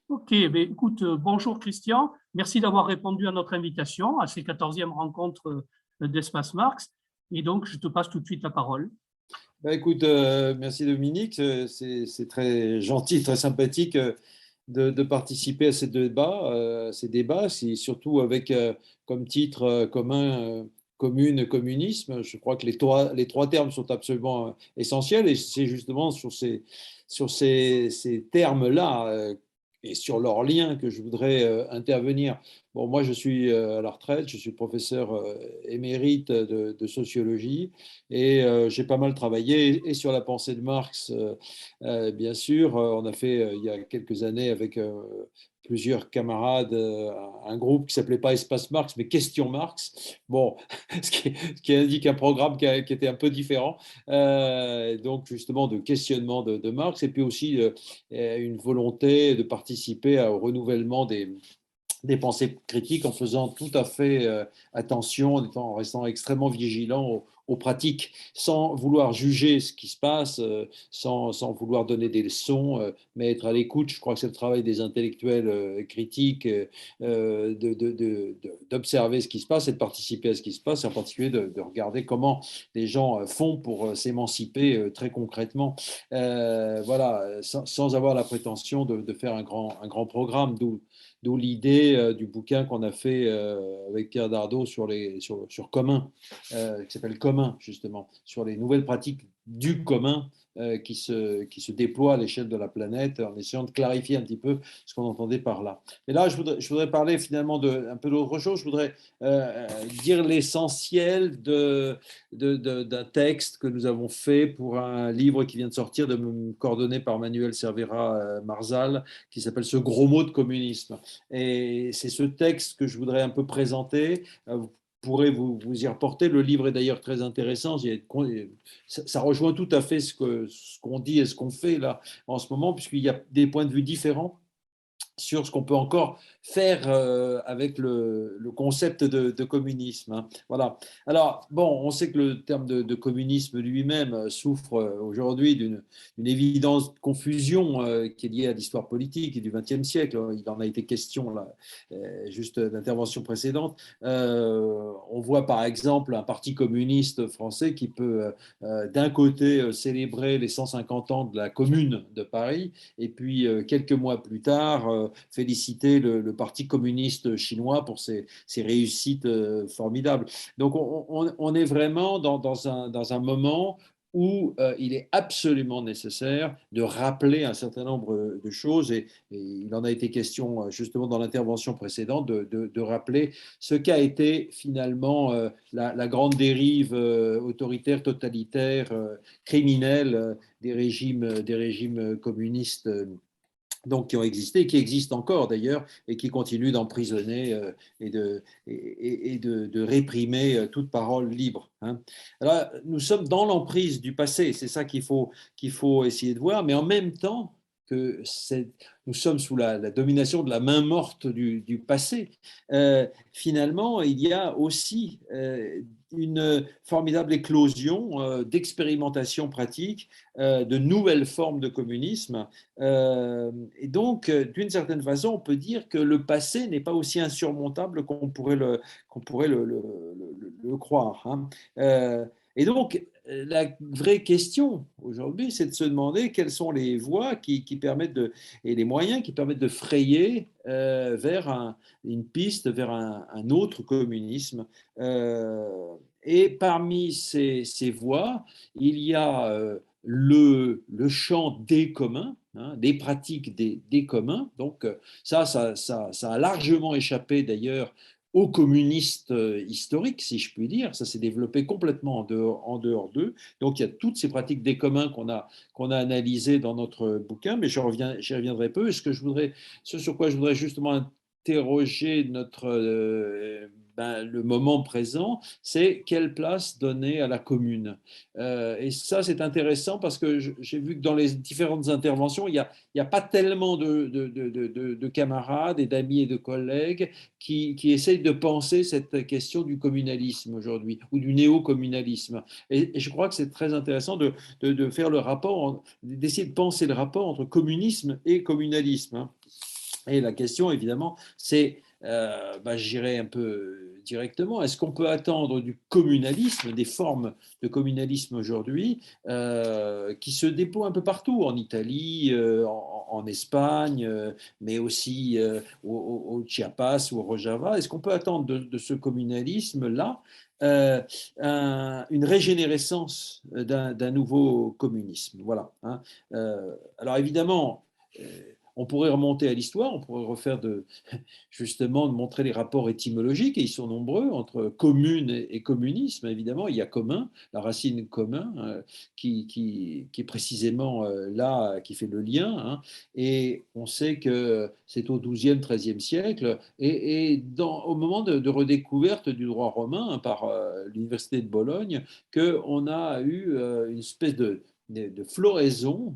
Ok, ben écoute, bonjour Christian, merci d'avoir répondu à notre invitation à ces 14e rencontres d'Espace Marx. Et donc, je te passe tout de suite la parole. Écoute, merci Dominique, c'est très gentil, très sympathique de participer à ces débats, surtout avec comme titre commun commune, communisme. Je crois que les trois termes sont absolument essentiels et c'est justement sur ces termes-là et sur leurs liens que je voudrais intervenir. Bon, moi, je suis à la retraite, je suis professeur émérite de sociologie et j'ai pas mal travaillé et sur la pensée de Marx, bien sûr. On a fait il y a quelques années avec plusieurs camarades un groupe qui s'appelait pas Espace Marx, mais Question Marx. Bon, ce qui indique un programme qui était un peu différent. Donc justement de questionnement de Marx et puis aussi une volonté de participer au renouvellement des pensées critiques en faisant tout à fait attention, en restant extrêmement vigilant aux pratiques, sans vouloir juger ce qui se passe, sans vouloir donner des leçons, mais être à l'écoute. Je crois que c'est le travail des intellectuels critiques d'observer ce qui se passe et de participer à ce qui se passe, et en particulier de regarder comment les gens font pour s'émanciper très concrètement. Voilà, sans avoir la prétention de faire un grand programme, d'où l'idée du bouquin qu'on a fait avec Pierre Dardot sur commun, qui s'appelle Commun, justement, sur les nouvelles pratiques du commun qui se déploient à l'échelle de la planète, en essayant de clarifier un petit peu ce qu'on entendait par là. Mais là, je voudrais parler finalement un peu d'autre chose. Je voudrais dire l'essentiel d'un texte que nous avons fait pour un livre qui vient de sortir, coordonné par Manuel Cervera Marzal, qui s'appelle Ce gros mot de communisme. Et c'est ce texte que je voudrais un peu présenter. Vous pourrez vous y reporter. Le livre est d'ailleurs très intéressant. Ça rejoint tout à fait ce qu'on dit et ce qu'on fait là en ce moment, puisqu'il y a des points de vue différents sur ce qu'on peut encore faire avec le concept de communisme. Hein. Voilà. Alors, bon, on sait que le terme de communisme lui-même souffre aujourd'hui d'une évidente confusion qui est liée à l'histoire politique et du XXe siècle. Il en a été question, là, juste d'intervention précédente. On voit par exemple un parti communiste français qui peut d'un côté célébrer les 150 ans de la Commune de Paris et puis quelques mois plus tard féliciter le Parti communiste chinois pour ses réussites formidables. Donc on est vraiment dans un moment où il est absolument nécessaire de rappeler un certain nombre de choses, et il en a été question justement dans l'intervention précédente, de rappeler ce qu'a été finalement la grande dérive autoritaire, totalitaire, criminelle des régimes communistes donc qui ont existé, qui existent encore d'ailleurs, et qui continuent d'emprisonner et de réprimer toute parole libre. Hein. Alors, nous sommes dans l'emprise du passé, c'est ça qu'il faut essayer de voir, mais en même temps que nous sommes sous la domination de la main morte du passé, finalement, il y a aussi une formidable éclosion d'expérimentation pratique, de nouvelles formes de communisme. Et donc, d'une certaine façon, on peut dire que le passé n'est pas aussi insurmontable qu'on pourrait le croire. Hein. Et donc, la vraie question aujourd'hui, c'est de se demander quelles sont les voies qui permettent et les moyens qui permettent de frayer vers une piste, vers un autre communisme. Et parmi ces voies, il y a le champ des communs, hein, des pratiques des communs. Donc ça a largement échappé d'ailleurs aux communistes historiques, si je puis dire. Ça s'est développé complètement en dehors d'eux. Donc il y a toutes ces pratiques des communs qu'on a analysées dans notre bouquin, mais j'y reviendrai peu. Et ce sur quoi je voudrais justement interroger le moment présent, c'est quelle place donner à la commune. Et ça, c'est intéressant parce que j'ai vu que dans les différentes interventions, il n'y a pas tellement de camarades et d'amis et de collègues qui essayent de penser cette question du communalisme aujourd'hui ou du néo-communalisme. Et je crois que c'est très intéressant de faire le rapport, d'essayer de penser le rapport entre communisme et communalisme. Hein. Et la question, évidemment, c'est, je dirais un peu directement, est-ce qu'on peut attendre du communalisme, des formes de communalisme aujourd'hui, qui se déploient un peu partout, en Italie, en Espagne, mais aussi au Chiapas ou au Rojava. Est-ce qu'on peut attendre de ce communalisme-là euh, une régénérescence d'un nouveau communisme? Voilà, hein. Alors évidemment, euh, on pourrait remonter à l'histoire, on pourrait refaire justement de montrer les rapports étymologiques, et ils sont nombreux entre commune et communisme. Évidemment, il y a commun, la racine commun, qui est précisément là, qui fait le lien, hein. Et on sait que c'est au XIIe, XIIIe siècle, et au moment de redécouverte du droit romain, hein, par l'Université de Bologne, qu'on a eu une espèce de floraison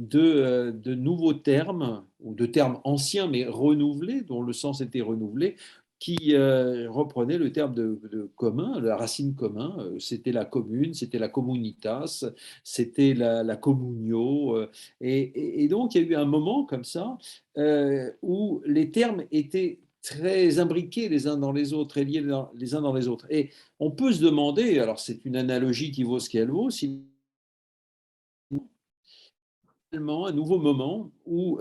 de nouveaux termes, ou de termes anciens mais renouvelés, dont le sens était renouvelé, qui reprenaient le terme de commun, la racine commun. C'était la commune, c'était la communitas, c'était la communio. Et donc, il y a eu un moment comme ça où les termes étaient très imbriqués les uns dans les autres et liés les uns dans les autres. Et on peut se demander, alors c'est une analogie qui vaut ce qu'elle vaut, si un nouveau moment où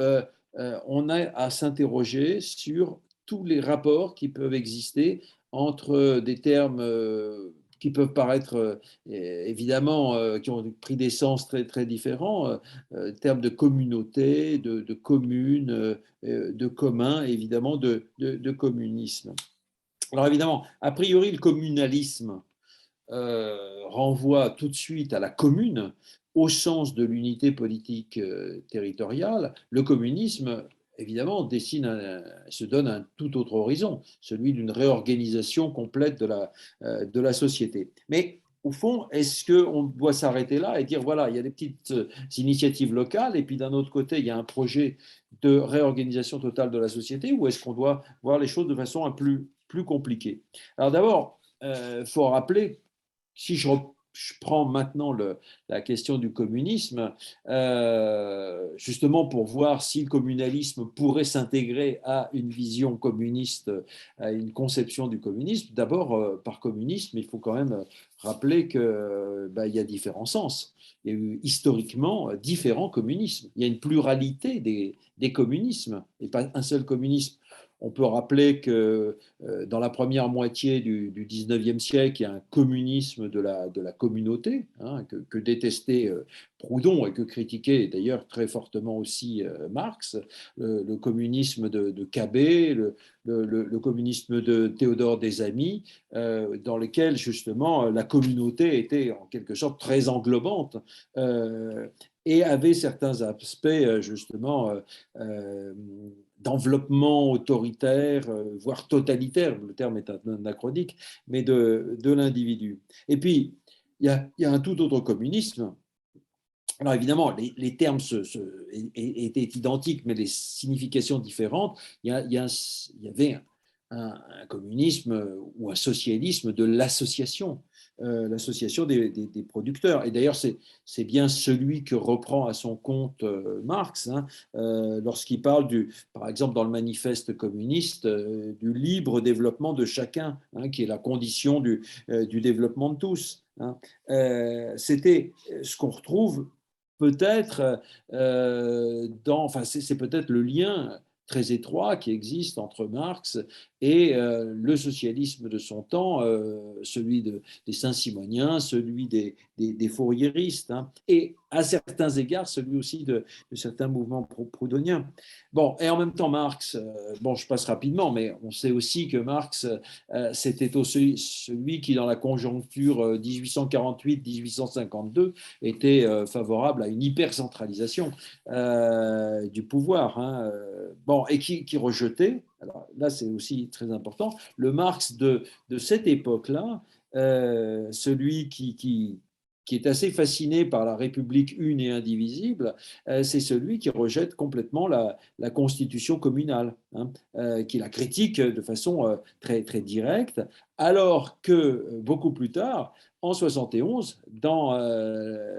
on a à s'interroger sur tous les rapports qui peuvent exister entre des termes qui peuvent paraître évidemment, qui ont pris des sens très, très différents, termes de communauté, de commune, de commun, et évidemment de communisme. Alors évidemment, a priori, le communalisme renvoie tout de suite à la commune, au sens de l'unité politique territoriale. Le communisme, évidemment, se donne un tout autre horizon, celui d'une réorganisation complète de la société. Mais au fond, est-ce qu'on doit s'arrêter là et dire, voilà, il y a des petites initiatives locales, et puis d'un autre côté, il y a un projet de réorganisation totale de la société, ou est-ce qu'on doit voir les choses de façon plus compliquée? Alors d'abord, il faut rappeler, si je prends maintenant la question du communisme, justement pour voir si le communalisme pourrait s'intégrer à une vision communiste, à une conception du communisme, d'abord, par communisme, il faut quand même rappeler qu'il y a différents sens. Il y a eu historiquement différents communismes. Il y a une pluralité des communismes, et pas un seul communisme. On peut rappeler que dans la première moitié du 19e siècle, il y a un communisme de la communauté, hein, que détestait Proudhon et que critiquait d'ailleurs très fortement aussi Marx, le communisme de Cabet, le communisme de Théodore des Amis, dans lequel justement la communauté était en quelque sorte très englobante et avait certains aspects justement d'enveloppement autoritaire, voire totalitaire, le terme est anachronique, mais de l'individu. Et puis, il y a un tout autre communisme. Alors évidemment, les termes étaient identiques, mais les significations différentes. Il y avait un communisme ou un socialisme de l'association, l'association des producteurs. Et d'ailleurs, c'est bien celui que reprend à son compte Marx, hein, lorsqu'il parle, par exemple, dans le manifeste communiste, du libre développement de chacun, hein, qui est la condition du développement de tous, hein. C'était ce qu'on retrouve peut-être enfin c'est peut-être le lien très étroit qui existe entre Marx et le socialisme de son temps, celui des Saint-Simoniens, celui des Fourieristes, hein, et à certains égards celui aussi de certains mouvements proudhoniens. Bon, et en même temps Marx, bon je passe rapidement, mais on sait aussi que Marx c'était aussi celui qui dans la conjoncture 1848-1852 était favorable à une hypercentralisation du pouvoir, hein, bon, et qui rejetait, alors là c'est aussi très important, le Marx de cette époque-là, celui qui est assez fasciné par la République une et indivisible, c'est celui qui rejette complètement la constitution communale, hein, qui la critique de façon très, très directe, alors que beaucoup plus tard, en 71, dans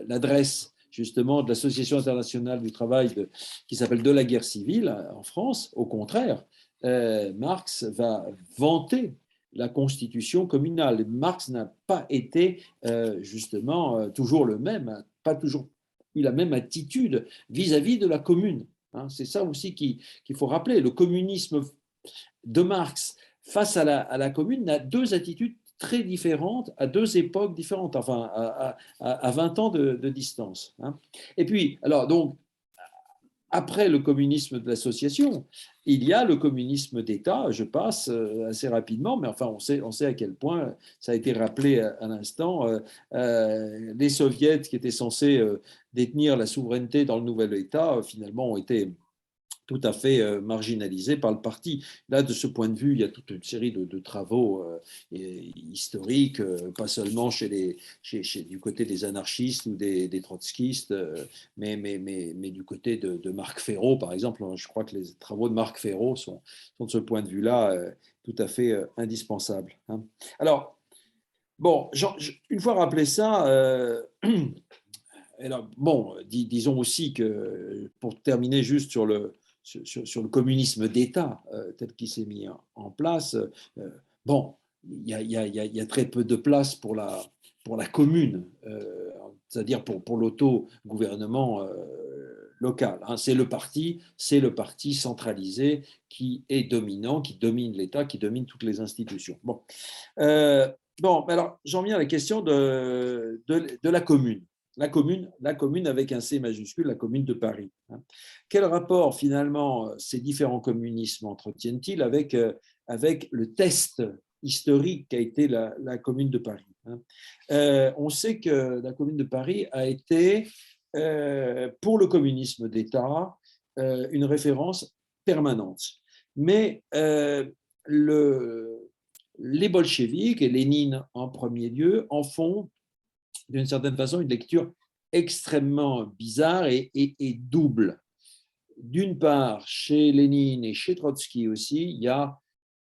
l'adresse justement de l'Association internationale du travail qui s'appelle De la guerre civile en France. Au contraire, Marx va vanter la constitution communale. Marx n'a pas été justement toujours le même, pas toujours eu la même attitude vis-à-vis de la commune. Hein. C'est ça aussi qu'il faut rappeler. Le communisme de Marx face à la commune a deux attitudes très différentes à deux époques différentes, enfin à 20 ans de distance. Hein. Et puis, alors donc, après le communisme de l'association, il y a le communisme d'État. Je passe assez rapidement, mais enfin, on sait à quel point, ça a été rappelé à l'instant, les soviets qui étaient censés détenir la souveraineté dans le nouvel État, finalement, ont été tout à fait marginalisé par le parti. Là, de ce point de vue, il y a toute une série de travaux historiques, pas seulement du côté des anarchistes ou des trotskistes, mais du côté de Marc Féraud, par exemple. Je crois que les travaux de Marc Féraud sont de ce point de vue-là tout à fait indispensables. Hein. Alors, bon, une fois rappelé ça, alors, bon, disons aussi que, pour terminer juste sur le communisme d'État tel qu'il s'est mis en place, bon, il y a très peu de place pour la commune, c'est-à-dire pour l'autogouvernement local. Hein. C'est le parti centralisé qui est dominant, qui domine l'État, qui domine toutes les institutions. Bon, bon alors j'en viens à la question de la commune. La commune avec un C majuscule, la commune de Paris. Quel rapport finalement ces différents communismes entretiennent-ils avec le test historique qu'a été la commune de Paris? On sait que la commune de Paris a été, pour le communisme d'État, une référence permanente. Mais les bolcheviks, et Lénine en premier lieu, en font d'une certaine façon une lecture extrêmement bizarre et double. D'une part, chez Lénine et chez Trotsky aussi, il y a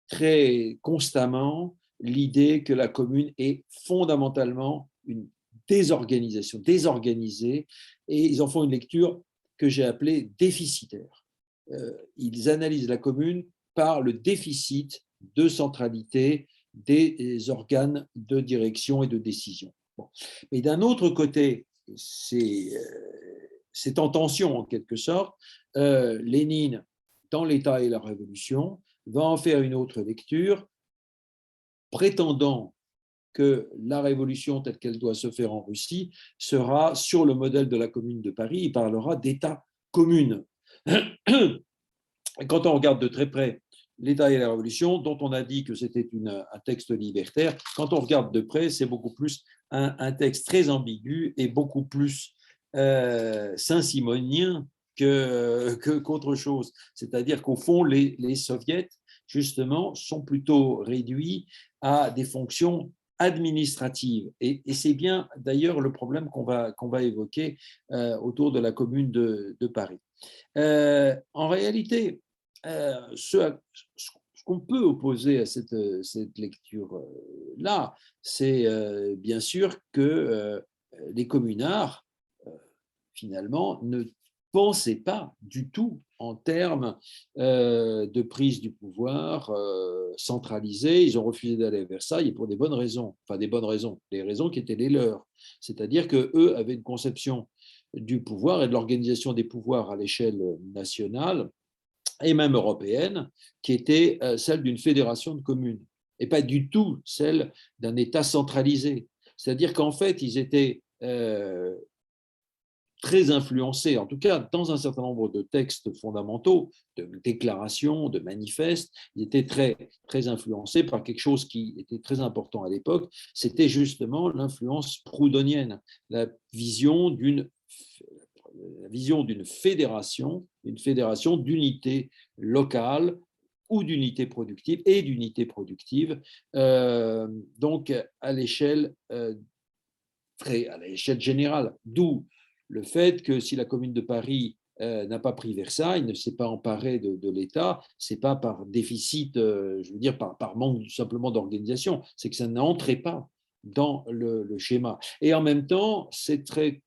très constamment l'idée que la commune est fondamentalement une désorganisation, désorganisée, et ils en font une lecture que j'ai appelée déficitaire. Ils analysent la commune par le déficit de centralité des organes de direction et de décision. Bon. Mais d'un autre côté, c'est en tension en quelque sorte. Lénine, dans l'État et la Révolution, va en faire une autre lecture, prétendant que la révolution telle qu'elle doit se faire en Russie sera sur le modèle de la Commune de Paris. Il parlera d'État commune. Quand on regarde de très près l'État et la Révolution, dont on a dit que c'était un texte libertaire, quand on regarde de près, c'est beaucoup plus un texte très ambigu et beaucoup plus saint-simonien qu'autre chose. C'est-à-dire qu'au fond, les soviets, justement, sont plutôt réduits à des fonctions administratives. Et c'est bien d'ailleurs le problème qu'on va évoquer autour de la commune de Paris. En réalité, ce qu'on peut opposer à cette lecture-là, c'est bien sûr que les communards, finalement, ne pensaient pas du tout en termes de prise du pouvoir centralisé. Ils ont refusé d'aller à Versailles et pour des bonnes raisons, enfin des bonnes raisons, des raisons qui étaient les leurs. C'est-à-dire qu'eux avaient une conception du pouvoir et de l'organisation des pouvoirs à l'échelle nationale et même européenne, qui était celle d'une fédération de communes, et pas du tout celle d'un État centralisé. C'est-à-dire qu'en fait, ils étaient très influencés, en tout cas dans un certain nombre de textes fondamentaux, de déclarations, de manifestes, ils étaient très, très influencés par quelque chose qui était très important à l'époque, c'était justement l'influence proudhonienne, la vision d'une fédération, d'unité locale ou d'unité productive et d'unité productive, donc à l'échelle générale. D'où le fait que si la Commune de Paris n'a pas pris Versailles, ne s'est pas emparée de l'État, c'est pas par déficit, je veux dire par manque simplement d'organisation, c'est que ça n'entrait pas dans le schéma. Et en même temps, c'est très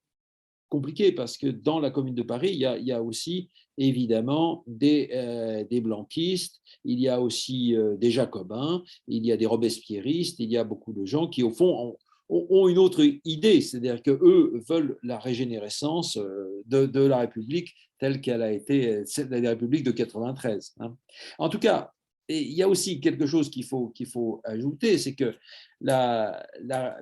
compliqué parce que dans la Commune de Paris, il y a aussi évidemment des blanquistes, il y a aussi des jacobins, il y a des robespierristes, il y a beaucoup de gens qui, au fond, ont une autre idée, c'est-à-dire qu'eux veulent la régénérescence de la République telle qu'elle a été, la République de 93. Hein. En tout cas, et il y a aussi quelque chose qu'il faut ajouter, c'est que la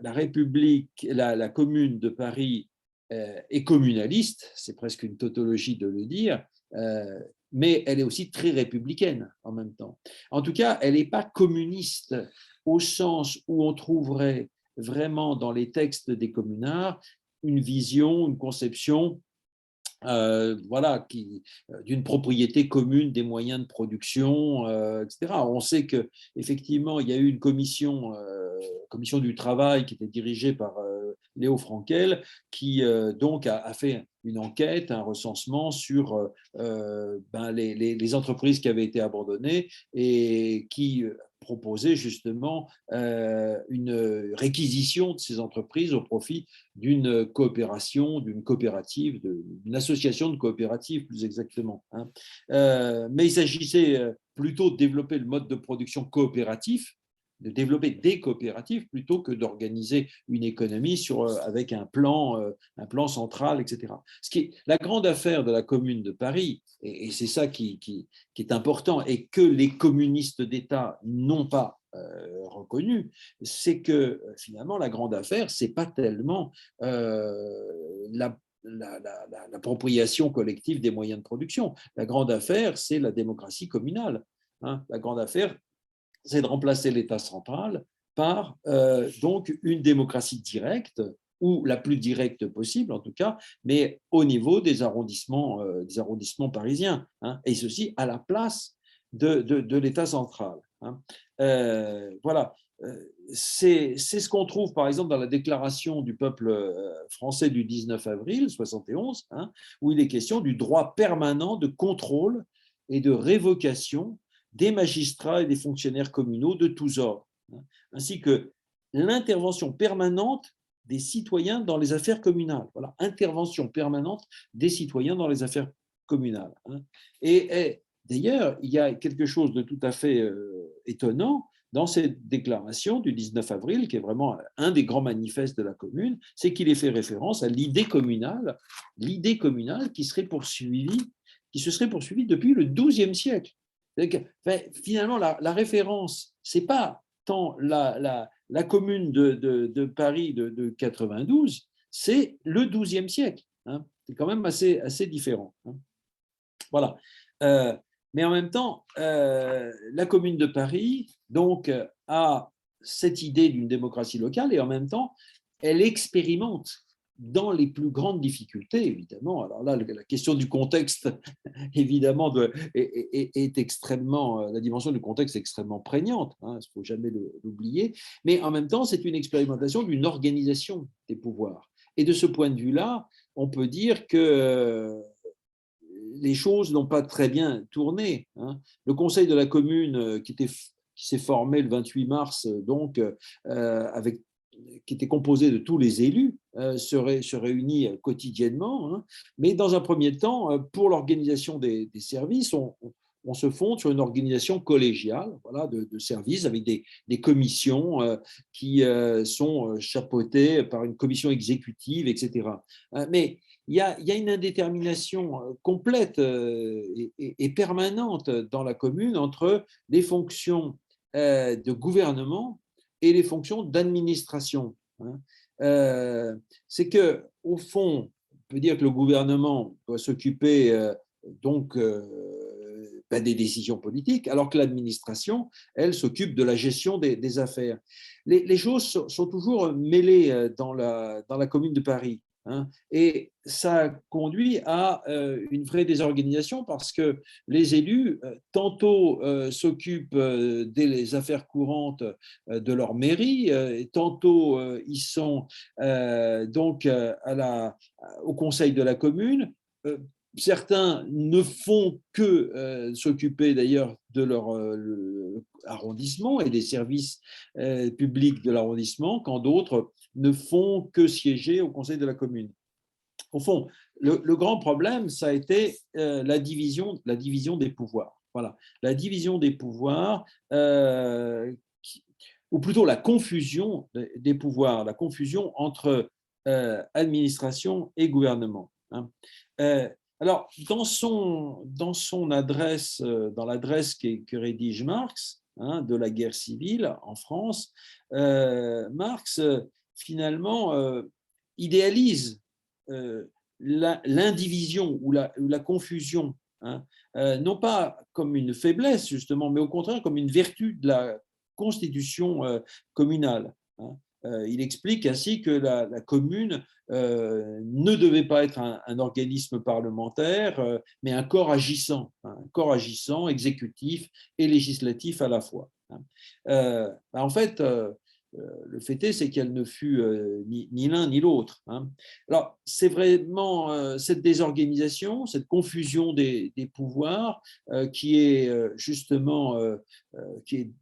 République, la Commune de Paris est communaliste, c'est presque une tautologie de le dire, mais elle est aussi très républicaine en même temps. En tout cas, elle n'est pas communiste au sens où on trouverait vraiment dans les textes des communards une vision, une conception voilà, d'une propriété commune des moyens de production, etc. On sait qu'effectivement, il y a eu une commission du travail qui était dirigée par Léo Frankel, qui donc a fait une enquête, un recensement sur les entreprises qui avaient été abandonnées et qui proposait justement une réquisition de ces entreprises au profit d'une coopération, d'une coopérative, d'une association de coopératives plus exactement. Hein. Mais il s'agissait plutôt de développer le mode de production coopératif, de développer des coopératives plutôt que d'organiser une économie avec un plan central, etc. Ce qui est la grande affaire de la Commune de Paris, et c'est ça qui est important et que les communistes d'État n'ont pas reconnu, c'est que finalement la grande affaire, c'est pas tellement l'appropriation collective des moyens de production. La grande affaire, c'est la démocratie communale. Hein. La grande affaire, c'est de remplacer l'État central par donc une démocratie directe, ou la plus directe possible en tout cas, mais au niveau des arrondissements parisiens, hein, et ceci à la place de l'État central. Hein. Voilà. C'est ce qu'on trouve par exemple dans la déclaration du peuple français du 19 avril 71, hein, où il est question du droit permanent de contrôle et de révocation des magistrats et des fonctionnaires communaux de tous ordres, hein, ainsi que l'intervention permanente des citoyens dans les affaires communales. Voilà, intervention permanente des citoyens dans les affaires communales. Hein. Et d'ailleurs, il y a quelque chose de tout à fait étonnant dans cette déclaration du 19 avril, qui est vraiment un des grands manifestes de la Commune, c'est qu'il est fait référence à l'idée communale qui se serait poursuivie depuis le XIIe siècle. Finalement, la référence, ce n'est pas tant la Commune de Paris de 92, c'est le XIIe siècle. Hein. C'est quand même assez différent. Hein. Voilà. Mais en même temps, la Commune de Paris donc, a cette idée d'une démocratie locale et en même temps, elle expérimente dans les plus grandes difficultés, évidemment. Alors là, la question du contexte, évidemment, est extrêmement, la dimension du contexte est extrêmement prégnante, hein, il ne faut jamais l'oublier, mais en même temps, c'est une expérimentation d'une organisation des pouvoirs. Et de ce point de vue-là, on peut dire que les choses n'ont pas très bien tourné. Hein. Le Conseil de la Commune, qui s'est formé le 28 mars, donc, qui était composé de tous les élus, se réunit quotidiennement. Hein. Mais dans un premier temps, pour l'organisation des services, on se fonde sur une organisation collégiale, voilà, de services avec des commissions qui sont chapeautées par une commission exécutive, etc. Mais il y a une indétermination complète et permanente dans la Commune entre les fonctions de gouvernement et les fonctions d'administration. Hein. C'est que, au fond, on peut dire que le gouvernement doit s'occuper des décisions politiques, alors que l'administration, elle, s'occupe de la gestion des affaires. Les choses sont toujours mêlées dans la Commune de Paris. Hein, et ça conduit à une vraie désorganisation parce que les élus, tantôt s'occupent des affaires courantes de leur mairie, tantôt ils sont donc au conseil de la commune. Certains ne font que s'occuper d'ailleurs de leur arrondissement et des services publics de l'arrondissement, quand d'autres ne font que siéger au conseil de la commune. au fond, le grand problème, ça a été la division des pouvoirs. Voilà, la division des pouvoirs, ou plutôt la confusion des pouvoirs, la confusion entre administration et gouvernement. Hein. Alors, dans son adresse, dans l'adresse que rédige Marx, hein, de la guerre civile en France, Marx, finalement, idéalise l'indivision ou la confusion, hein, non pas comme une faiblesse, justement, mais au contraire comme une vertu de la constitution communale. Hein. Il explique ainsi que la commune ne devait pas être un organisme parlementaire, mais un corps agissant, exécutif et législatif à la fois. En fait, le fait est, c'est qu'elle ne fut ni l'un ni l'autre. Hein. Alors, c'est vraiment cette désorganisation, cette confusion des pouvoirs qui est justement, qui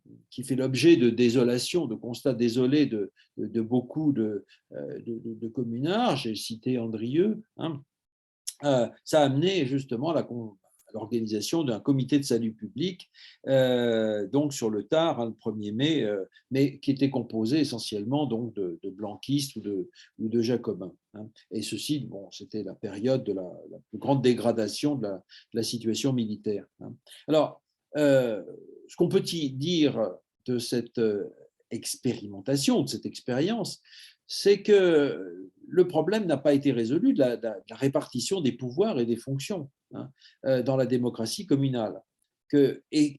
fait l'objet de désolation, de constats désolés de beaucoup de communards. J'ai cité Andrieux. Hein. Ça a amené justement à l'organisation d'un comité de salut public, donc sur le tard, hein, le 1er mai, mais qui était composé essentiellement donc de blanquistes ou de jacobins. Hein. Et ceci, bon, c'était la période de la plus grande dégradation de la situation militaire. Hein. Alors, ce qu'on peut dire de cette expérimentation, de cette expérience, c'est que le problème n'a pas été résolu de la répartition des pouvoirs et des fonctions, hein, dans la démocratie communale. Et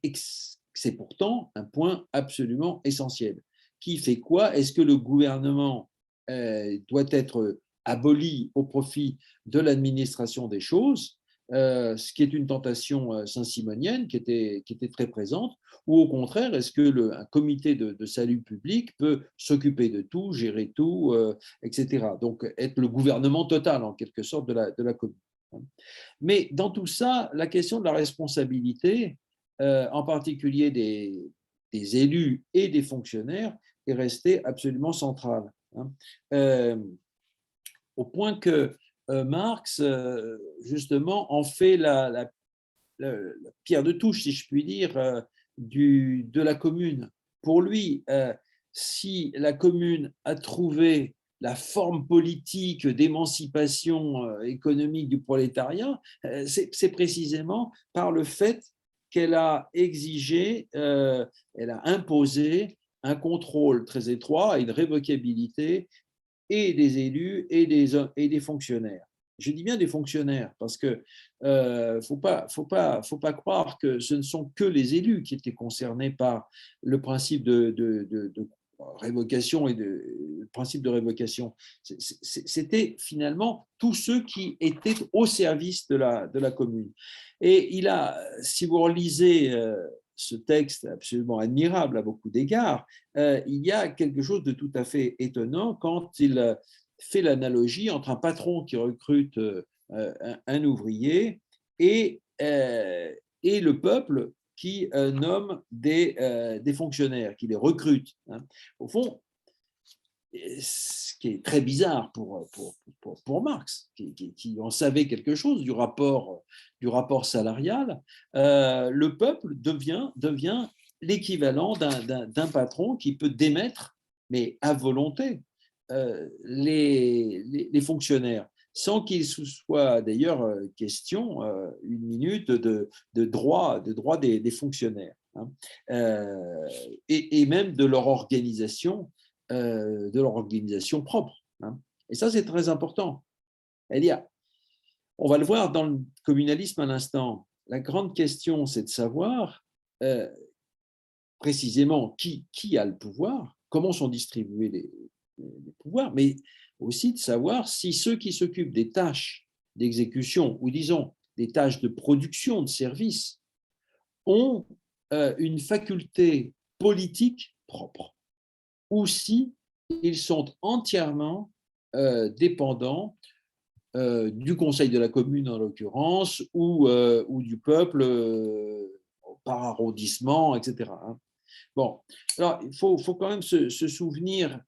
c'est pourtant un point absolument essentiel. Qui fait quoi? Est-ce que le gouvernement doit être aboli au profit de l'administration des choses, ce qui est une tentation saint-simonienne qui était très présente, ou au contraire, est-ce qu'un comité de salut public peut s'occuper de tout, gérer tout, etc. Donc, être le gouvernement total, en quelque sorte, de la commune. Mais dans tout ça, la question de la responsabilité, en particulier des élus et des fonctionnaires, est restée absolument centrale. Au point que Marx, justement, en fait la pierre de touche, si je puis dire, de la commune. Pour lui, si la commune a trouvé la forme politique d'émancipation économique du prolétariat, c'est précisément par le fait qu'elle a exigé, elle a imposé un contrôle très étroit et une révocabilité et des élus et des fonctionnaires. Je dis bien des fonctionnaires parce que faut pas croire que ce ne sont que les élus qui étaient concernés par le principe de révocation et le principe de révocation. C'était finalement tous ceux qui étaient au service de la commune. Et si vous relisez ce texte absolument admirable à beaucoup d'égards, il y a quelque chose de tout à fait étonnant quand il fait l'analogie entre un patron qui recrute un ouvrier et le peuple qui nomme des fonctionnaires, qui les recrute. Hein. Au fond, ce qui est très bizarre pour Marx, qui en savait quelque chose du rapport salarial, le peuple devient l'équivalent d'un patron qui peut démettre, mais à volonté, les fonctionnaires, sans qu'il soit d'ailleurs question une minute de droit des fonctionnaires, hein, et même de leur organisation propre. Hein. Et ça, c'est très important. On va le voir dans le communalisme à l'instant. La grande question, c'est de savoir précisément qui a le pouvoir, comment sont distribués les pouvoirs, mais aussi de savoir si ceux qui s'occupent des tâches d'exécution, ou disons des tâches de production de services, ont une faculté politique propre, ou si ils sont entièrement dépendants du conseil de la commune en l'occurrence, ou du peuple par arrondissement, etc. Bon, alors il faut quand même se souvenir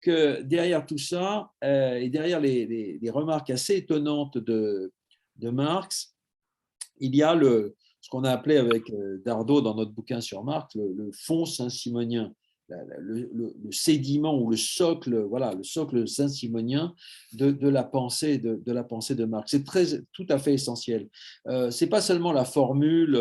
que derrière tout ça, et derrière les remarques assez étonnantes de Marx, il y a ce qu'on a appelé avec Dardot dans notre bouquin sur Marx, le fond saint-simonien, le sédiment ou le socle, voilà, le socle saint-simonien de la pensée de Marx. C'est tout à fait essentiel. C'est pas seulement la formule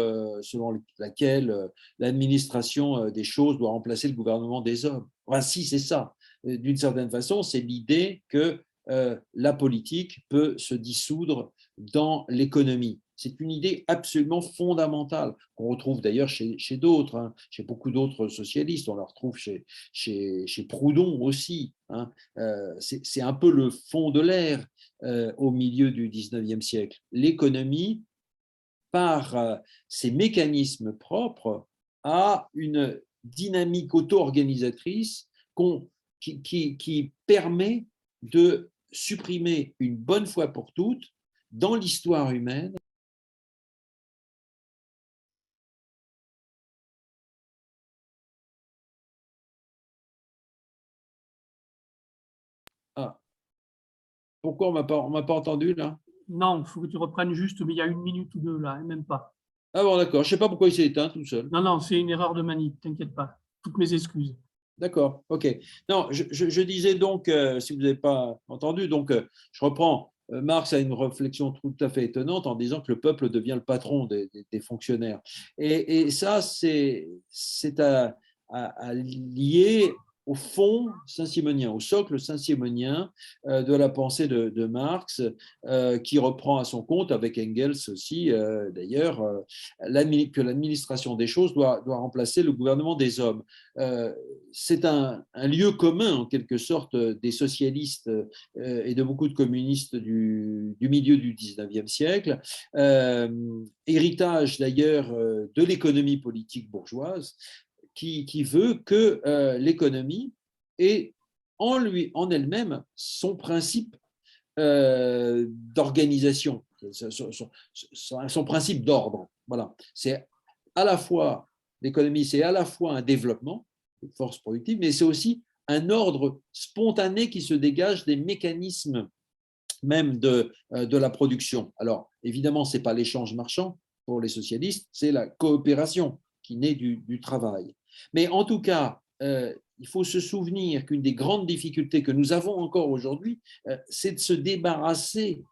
selon laquelle l'administration des choses doit remplacer le gouvernement des hommes. Enfin, si, c'est ça. D'une certaine façon, c'est l'idée que la politique peut se dissoudre dans l'économie. C'est une idée absolument fondamentale qu'on retrouve d'ailleurs chez d'autres, hein, chez beaucoup d'autres socialistes. On la retrouve chez Proudhon aussi. Hein. C'est un peu le fond de l'air au milieu du 19e siècle. L'économie, par ses mécanismes propres, a une dynamique auto-organisatrice qui permet de supprimer une bonne fois pour toutes dans l'histoire humaine ah, pourquoi on m'a pas entendu là? Non, il faut que tu reprennes juste, mais il y a 1 minute ou 2 là, hein, même pas. Ah bon, d'accord, je ne sais pas pourquoi il s'est éteint tout seul. Non, non, c'est une erreur de manip, t'inquiète pas. Toutes mes excuses. D'accord, ok. Non, je disais donc, si vous n'avez pas entendu, donc je reprends. Marx a une réflexion tout à fait étonnante en disant que le peuple devient le patron des fonctionnaires. Et ça, c'est à lier au fond saint-simonien, au socle saint-simonien de la pensée de Marx, qui reprend à son compte, avec Engels aussi, d'ailleurs, que l'administration des choses doit remplacer le gouvernement des hommes. C'est un lieu commun, en quelque sorte, des socialistes et de beaucoup de communistes du milieu du 19e siècle, héritage d'ailleurs de l'économie politique bourgeoise, qui veut que l'économie ait en elle-même son principe d'organisation, son principe d'ordre. Voilà. C'est à la fois, l'économie, c'est à la fois un développement des forces productives, mais c'est aussi un ordre spontané qui se dégage des mécanismes même de la production. Alors, évidemment, ce n'est pas l'échange marchand pour les socialistes, c'est la coopération qui naît du travail. Mais en tout cas, il faut se souvenir qu'une des grandes difficultés que nous avons encore aujourd'hui, c'est de se débarrasser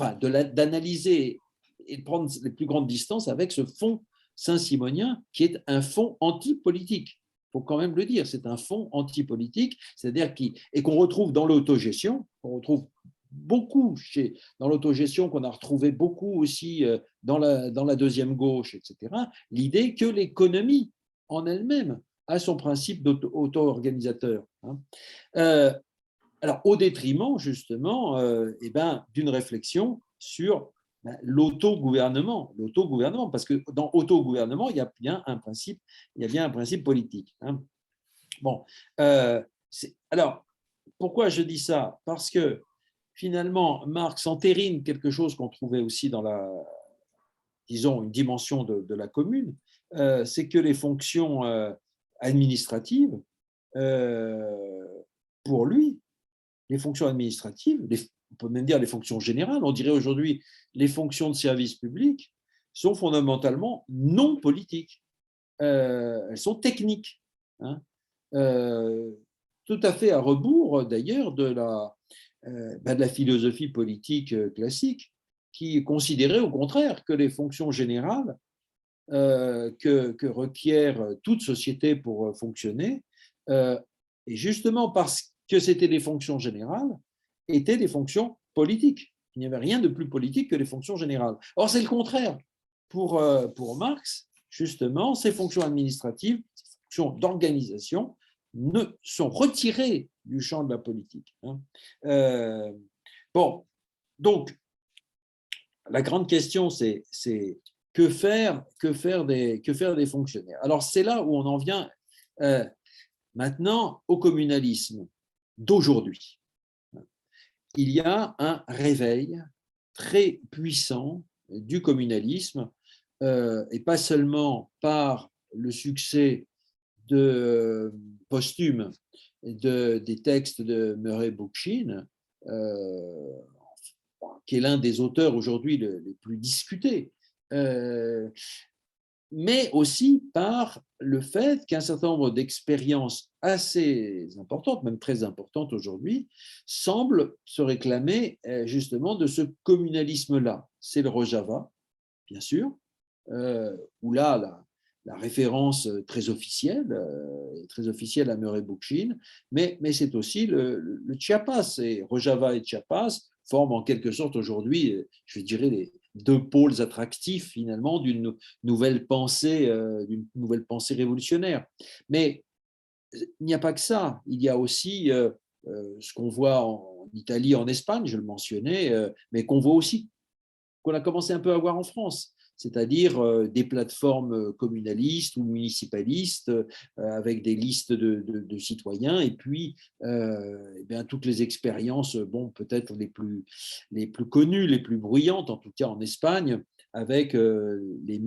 d'analyser et de prendre les plus grandes distances avec ce fonds saint-simonien qui est un fonds anti-politique. Il faut quand même le dire, c'est un fonds anti-politique, c'est-à-dire qu'on retrouve dans l'autogestion, on retrouve beaucoup dans l'autogestion, qu'on a retrouvé beaucoup aussi dans la deuxième gauche, etc., l'idée que l'économie en elle-même a son principe d'auto-organisateur. Hein. Alors, au détriment, justement, d'une réflexion sur l'autogouvernement, parce que dans autogouvernement, il y a bien un principe politique. Hein. Bon, alors, pourquoi je dis ça? Parce que finalement, Marx entérine quelque chose qu'on trouvait aussi dans disons, une dimension de la commune, c'est que les fonctions administratives, pour lui, les fonctions administratives, on peut même dire les fonctions générales, on dirait aujourd'hui les fonctions de service public, sont fondamentalement non politiques. Elles sont techniques. Hein. Tout à fait à rebours d'ailleurs de la philosophie politique classique, qui considérait au contraire que les fonctions générales que requiert toute société pour fonctionner, et justement parce que c'était des fonctions générales, étaient des fonctions politiques. Il n'y avait rien de plus politique que les fonctions générales. Or, c'est le contraire. Pour Marx, justement, ces fonctions administratives, ces fonctions d'organisation, sont retirées du champ de la politique. Hein. Bon, donc, la grande question, c'est que faire des fonctionnaires? Alors, c'est là où on en vient maintenant au communalisme d'aujourd'hui. Il y a un réveil très puissant du communalisme, et pas seulement par le succès posthume des textes de Murray Bookchin, qui est l'un des auteurs aujourd'hui les plus discutés, mais aussi par le fait qu'un certain nombre d'expériences assez importantes, même très importantes aujourd'hui, semblent se réclamer justement de ce communalisme-là. C'est le Rojava, bien sûr, où là, la référence très officielle à Murray Bookchin, mais c'est aussi le Chiapas. Et Rojava et Chiapas forment en quelque sorte aujourd'hui, je dirais, les deux pôles attractifs finalement d'une nouvelle pensée révolutionnaire. Mais il n'y a pas que ça. Il y a aussi ce qu'on voit en Italie, en Espagne, je le mentionnais, mais qu'on voit aussi, qu'on a commencé un peu à voir en France, c'est-à-dire des plateformes communalistes ou municipalistes avec des listes de citoyens, et puis eh bien, toutes les expériences, bon, peut-être les plus connues, les plus bruyantes, en tout cas en Espagne, avec les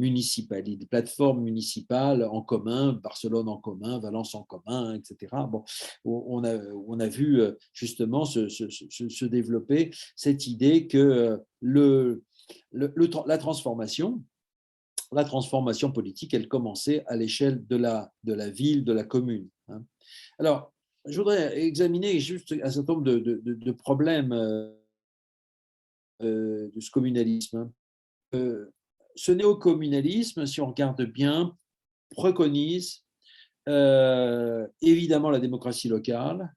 plateformes municipales en commun, Barcelone en commun, Valence en commun, etc. Bon, on a vu justement se développer cette idée que la transformation politique, elle commençait à l'échelle de la ville, de la commune. Alors, je voudrais examiner juste un certain nombre de problèmes de ce communalisme. Ce néocommunalisme, si on regarde bien, préconise évidemment la démocratie locale,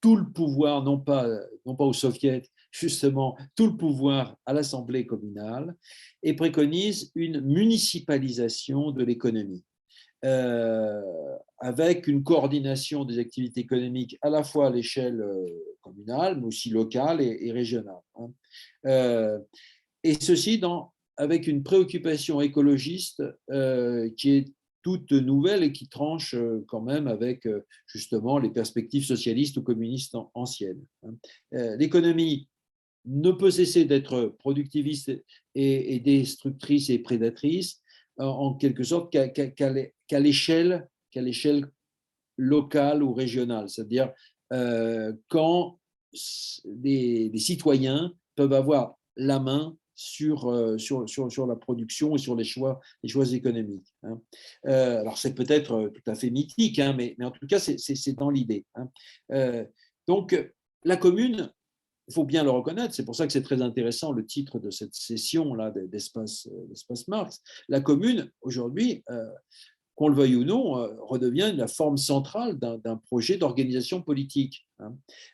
tout le pouvoir, non pas aux soviets, justement, tout le pouvoir à l'Assemblée communale, et préconise une municipalisation de l'économie, avec une coordination des activités économiques à la fois à l'échelle communale, mais aussi locale et régionale. Et ceci avec une préoccupation écologiste qui est toute nouvelle et qui tranche quand même avec justement les perspectives socialistes ou communistes anciennes. L'économie ne peut cesser d'être productiviste et destructrice et prédatrice en quelque sorte qu'à l'échelle locale ou régionale, c'est-à-dire quand les citoyens peuvent avoir la main sur la production et sur les choix économiques. Alors, c'est peut-être tout à fait mythique, mais en tout cas, c'est dans l'idée. Donc, la commune, il faut bien le reconnaître, c'est pour ça que c'est très intéressant le titre de cette session-là d'Espace Marx. La commune, aujourd'hui, qu'on le veuille ou non, redevient la forme centrale d'un projet d'organisation politique.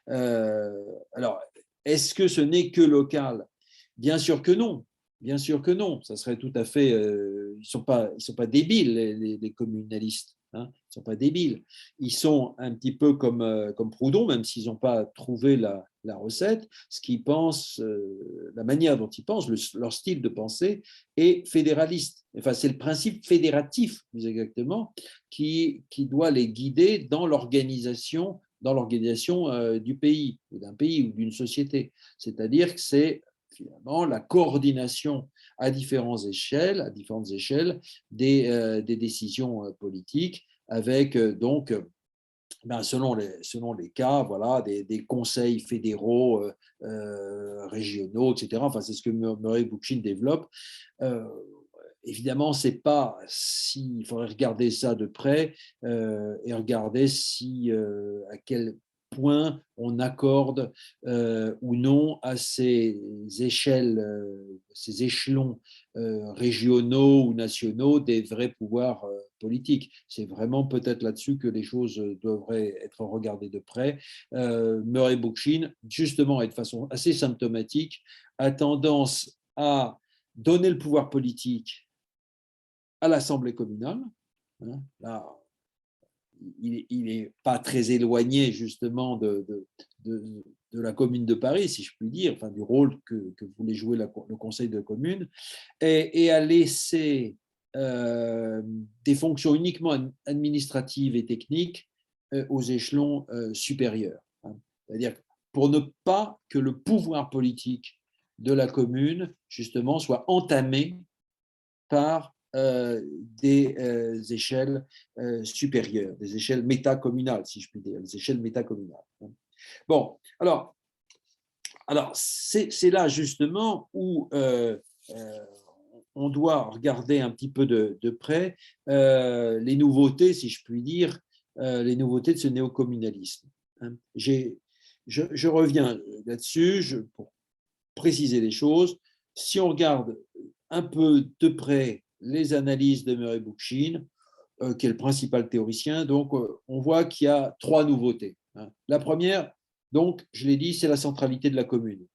Alors, est-ce que ce n'est que local? Bien sûr que non. Bien sûr que non. Ça serait tout à fait. Ils ne sont pas débiles, les communalistes. Ils ne sont pas débiles. Ils sont un petit peu comme Proudhon, même s'ils n'ont pas trouvé la recette. Ce qu'ils pensent, la manière dont ils pensent, leur style de pensée est fédéraliste. Enfin, c'est le principe fédératif, plus exactement, qui doit les guider dans l'organisation du pays, ou d'un pays ou d'une société. C'est-à-dire que c'est finalement la coordination à différentes échelles des décisions politiques, avec donc selon les cas, voilà, des conseils fédéraux, régionaux, etc. Enfin, c'est ce que Murray Bookchin développe. Évidemment, c'est pas si, il faudrait regarder ça de près et regarder à quel point on accorde ou non à ces échelons régionaux ou nationaux des vrais pouvoirs politiques. C'est vraiment peut-être là-dessus que les choses devraient être regardées de près. Murray Bookchin, justement, et de façon assez symptomatique, a tendance à donner le pouvoir politique à l'Assemblée communale. Là, il n'est pas très éloigné justement de la commune de Paris, si je puis dire, enfin, du rôle que voulait jouer le conseil de commune, et à laisser des fonctions uniquement administratives et techniques aux échelons supérieurs. C'est-à-dire pour ne pas que le pouvoir politique de la commune, justement, soit entamé par des échelles supérieures, des échelles métacommunales, si je puis dire, des échelles métacommunales. Bon, alors c'est là justement où on doit regarder un petit peu de près les nouveautés, si je puis dire, les nouveautés de ce néocommunalisme. Je reviens là-dessus pour préciser les choses. Si on regarde un peu de près les analyses de Murray Bookchin, qui est le principal théoricien, donc on voit qu'il y a 3 nouveautés. La première, donc, je l'ai dit, c'est la centralité de la commune,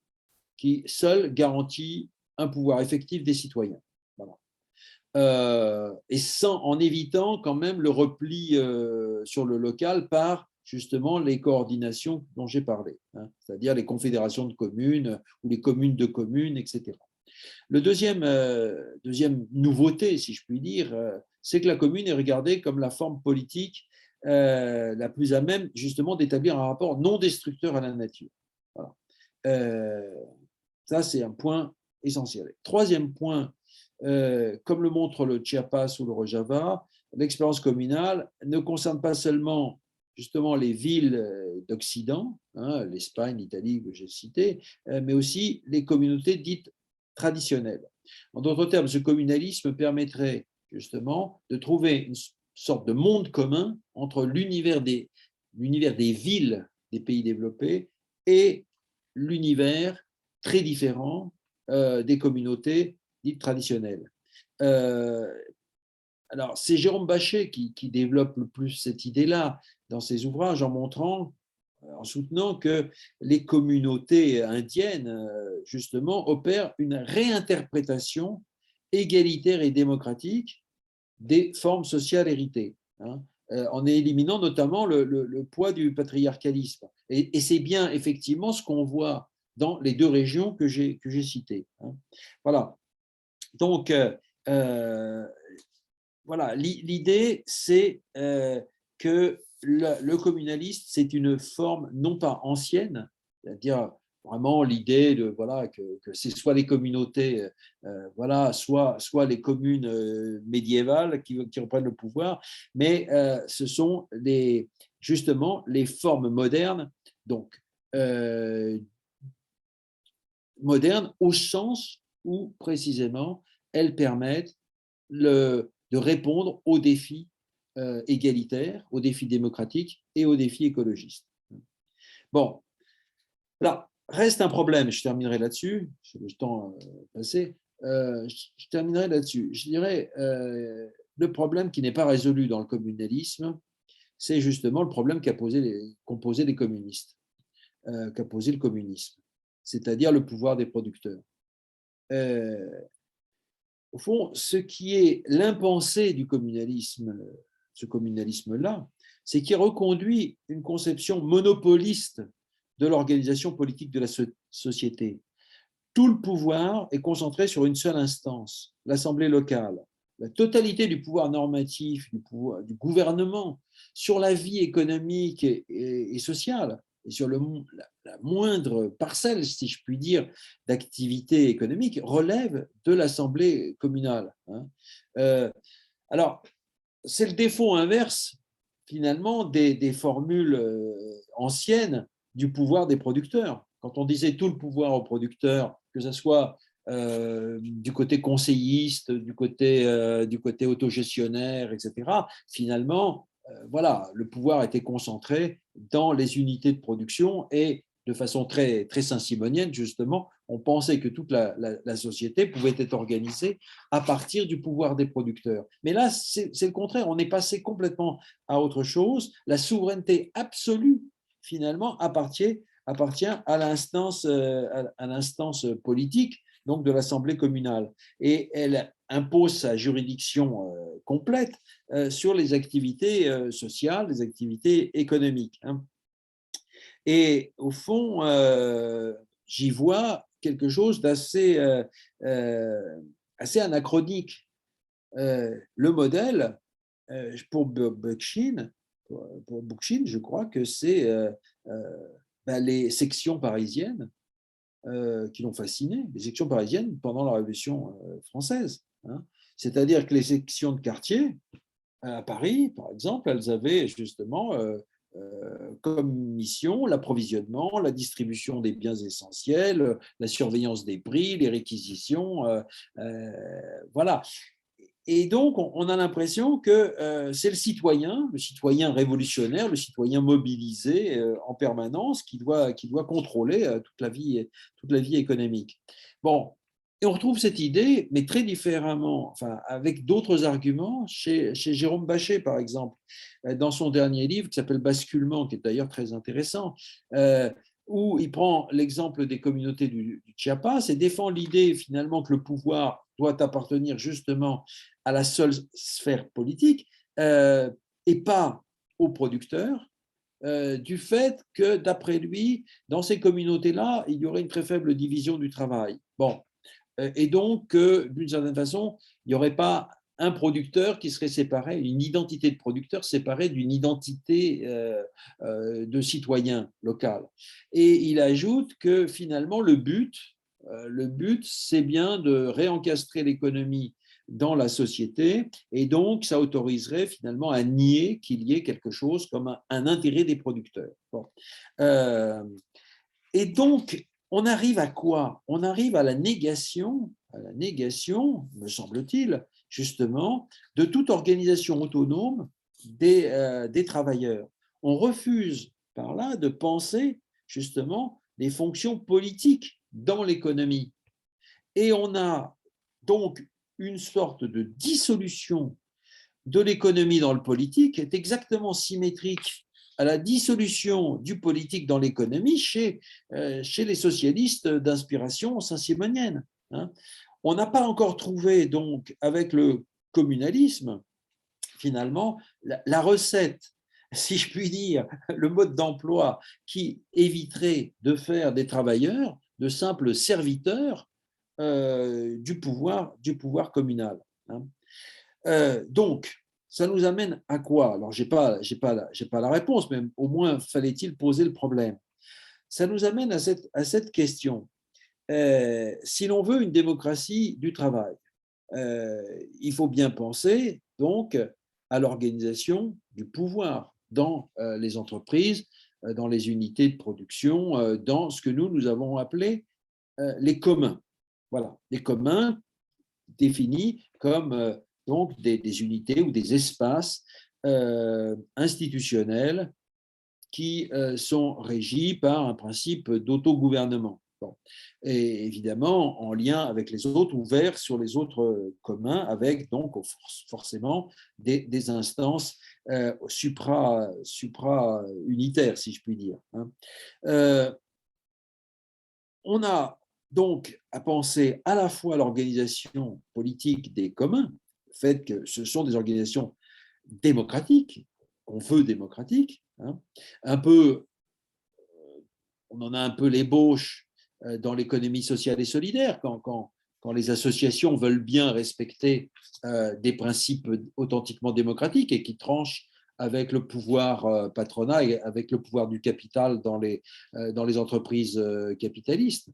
qui seule garantit un pouvoir effectif des citoyens. Voilà. Et en évitant quand même le repli sur le local par justement les coordinations dont j'ai parlé, c'est-à-dire les confédérations de communes ou les communes de communes, etc. Le deuxième nouveauté, si je puis dire, c'est que la commune est regardée comme la forme politique la plus à même justement d'établir un rapport non destructeur à la nature. Voilà. Ça, c'est un point essentiel. Troisième point, comme le montre le Chiapas ou le Rojava, l'expérience communale ne concerne pas seulement justement les villes d'Occident, l'Espagne, l'Italie que j'ai cité, mais aussi les communautés dites traditionnelles. En d'autres termes, ce communalisme permettrait justement de trouver une sorte de monde commun entre l'univers des villes des pays développés et l'univers très différent des communautés dites traditionnelles. Alors, c'est Jérôme Bachet qui développe le plus cette idée-là dans ses ouvrages en soutenant que les communautés indiennes, justement, opèrent une réinterprétation égalitaire et démocratique des formes sociales héritées, en éliminant notamment le poids du patriarcalisme. Et c'est bien effectivement ce qu'on voit dans les 2 régions que j'ai citées. Voilà. Donc, voilà, l'idée, c'est que le communalisme, c'est une forme non pas ancienne, c'est-à-dire vraiment l'idée de voilà que c'est soit les communautés voilà soit les communes médiévales qui reprennent le pouvoir, mais ce sont justement les formes modernes, donc modernes au sens où précisément elles permettent de répondre aux défis égalitaires, aux défis démocratiques et aux défis écologistes. Bon, là, reste un problème, je terminerai là-dessus, j'ai le temps passé, je terminerai là-dessus. Je dirais, le problème qui n'est pas résolu dans le communalisme, c'est justement le problème qu'ont posé les communistes, qu'a posé le communisme, c'est-à-dire le pouvoir des producteurs. Au fond, ce qui est l'impensé du communalisme, ce communalisme-là, c'est qu'il reconduit une conception monopoliste de l'organisation politique de la société. Tout le pouvoir est concentré sur une seule instance, l'Assemblée locale. La totalité du pouvoir normatif, du gouvernement, sur la vie économique et sociale, et sur la moindre parcelle, si je puis dire, d'activité économique, relève de l'Assemblée communale. Alors, c'est le défaut inverse, finalement, des formules anciennes du pouvoir des producteurs. Quand on disait tout le pouvoir aux producteurs, que ce soit du côté conseilliste, du côté autogestionnaire, etc., finalement, voilà, le pouvoir était concentré dans les unités de production et de façon très, très saint-simonienne, justement, on pensait que toute la société pouvait être organisée à partir du pouvoir des producteurs. Mais là, c'est le contraire, on est passé complètement à autre chose. La souveraineté absolue, finalement, appartient à l'instance politique, donc de l'Assemblée communale. Et elle impose sa juridiction complète sur les activités sociales, les activités économiques. Et au fond, j'y vois quelque chose d'assez assez anachronique. Le modèle, pour Bookchin, je crois que c'est les sections parisiennes qui l'ont fasciné, les sections parisiennes pendant la Révolution française. C'est-à-dire que les sections de quartier, à Paris, par exemple, elles avaient justement comme mission l'approvisionnement, la distribution des biens essentiels, la surveillance des prix, les réquisitions, voilà. Et donc, on a l'impression que c'est le citoyen révolutionnaire, le citoyen mobilisé en permanence qui doit contrôler toute la vie économique. Bon, et on retrouve cette idée, mais très différemment, enfin, avec d'autres arguments, chez Jérôme Bachet, par exemple, dans son dernier livre qui s'appelle Basculement, qui est d'ailleurs très intéressant, où il prend l'exemple des communautés du Chiapas et défend l'idée finalement que le pouvoir doit appartenir justement à la seule sphère politique et pas aux producteurs, du fait que, d'après lui, dans ces communautés-là, il y aurait une très faible division du travail. Bon, et donc, d'une certaine façon, il n'y aurait pas un producteur qui serait séparé, une identité de producteur séparée d'une identité de citoyen local. Et il ajoute que finalement, le but, c'est bien de réencastrer l'économie dans la société, et donc ça autoriserait finalement à nier qu'il y ait quelque chose comme un intérêt des producteurs. Bon. Et donc, on arrive à quoi? On arrive à la négation, me semble-t-il, justement, de toute organisation autonome des travailleurs. On refuse par là de penser justement les fonctions politiques dans l'économie. Et on a donc une sorte de dissolution de l'économie dans le politique qui est exactement symétrique à la dissolution du politique dans l'économie chez les socialistes d'inspiration saint-simonienne. On n'a pas encore trouvé, donc, avec le communalisme, finalement, la recette, si je puis dire, le mode d'emploi qui éviterait de faire des travailleurs de simples serviteurs du pouvoir communal. Donc, ça nous amène à quoi? Alors, je n'ai pas la réponse, mais au moins fallait-il poser le problème. Ça nous amène à cette question. Si l'on veut une démocratie du travail, il faut bien penser donc à l'organisation du pouvoir dans les entreprises, dans les unités de production, dans ce que nous avons appelé les communs. Voilà, les communs définis comme donc des unités ou des espaces institutionnels qui sont régis par un principe d'autogouvernement. Bon. Et évidemment, en lien avec les autres, ouverts sur les autres communs, avec donc forcément des instances supra-unitaires, si je puis dire. On a donc à penser à la fois l'organisation politique des communs, le fait que ce sont des organisations démocratiques, qu'on veut démocratiques, un peu, on en a un peu l'ébauche dans l'économie sociale et solidaire, quand les associations veulent bien respecter des principes authentiquement démocratiques et qui tranchent avec le pouvoir patronat et avec le pouvoir du capital dans les entreprises capitalistes.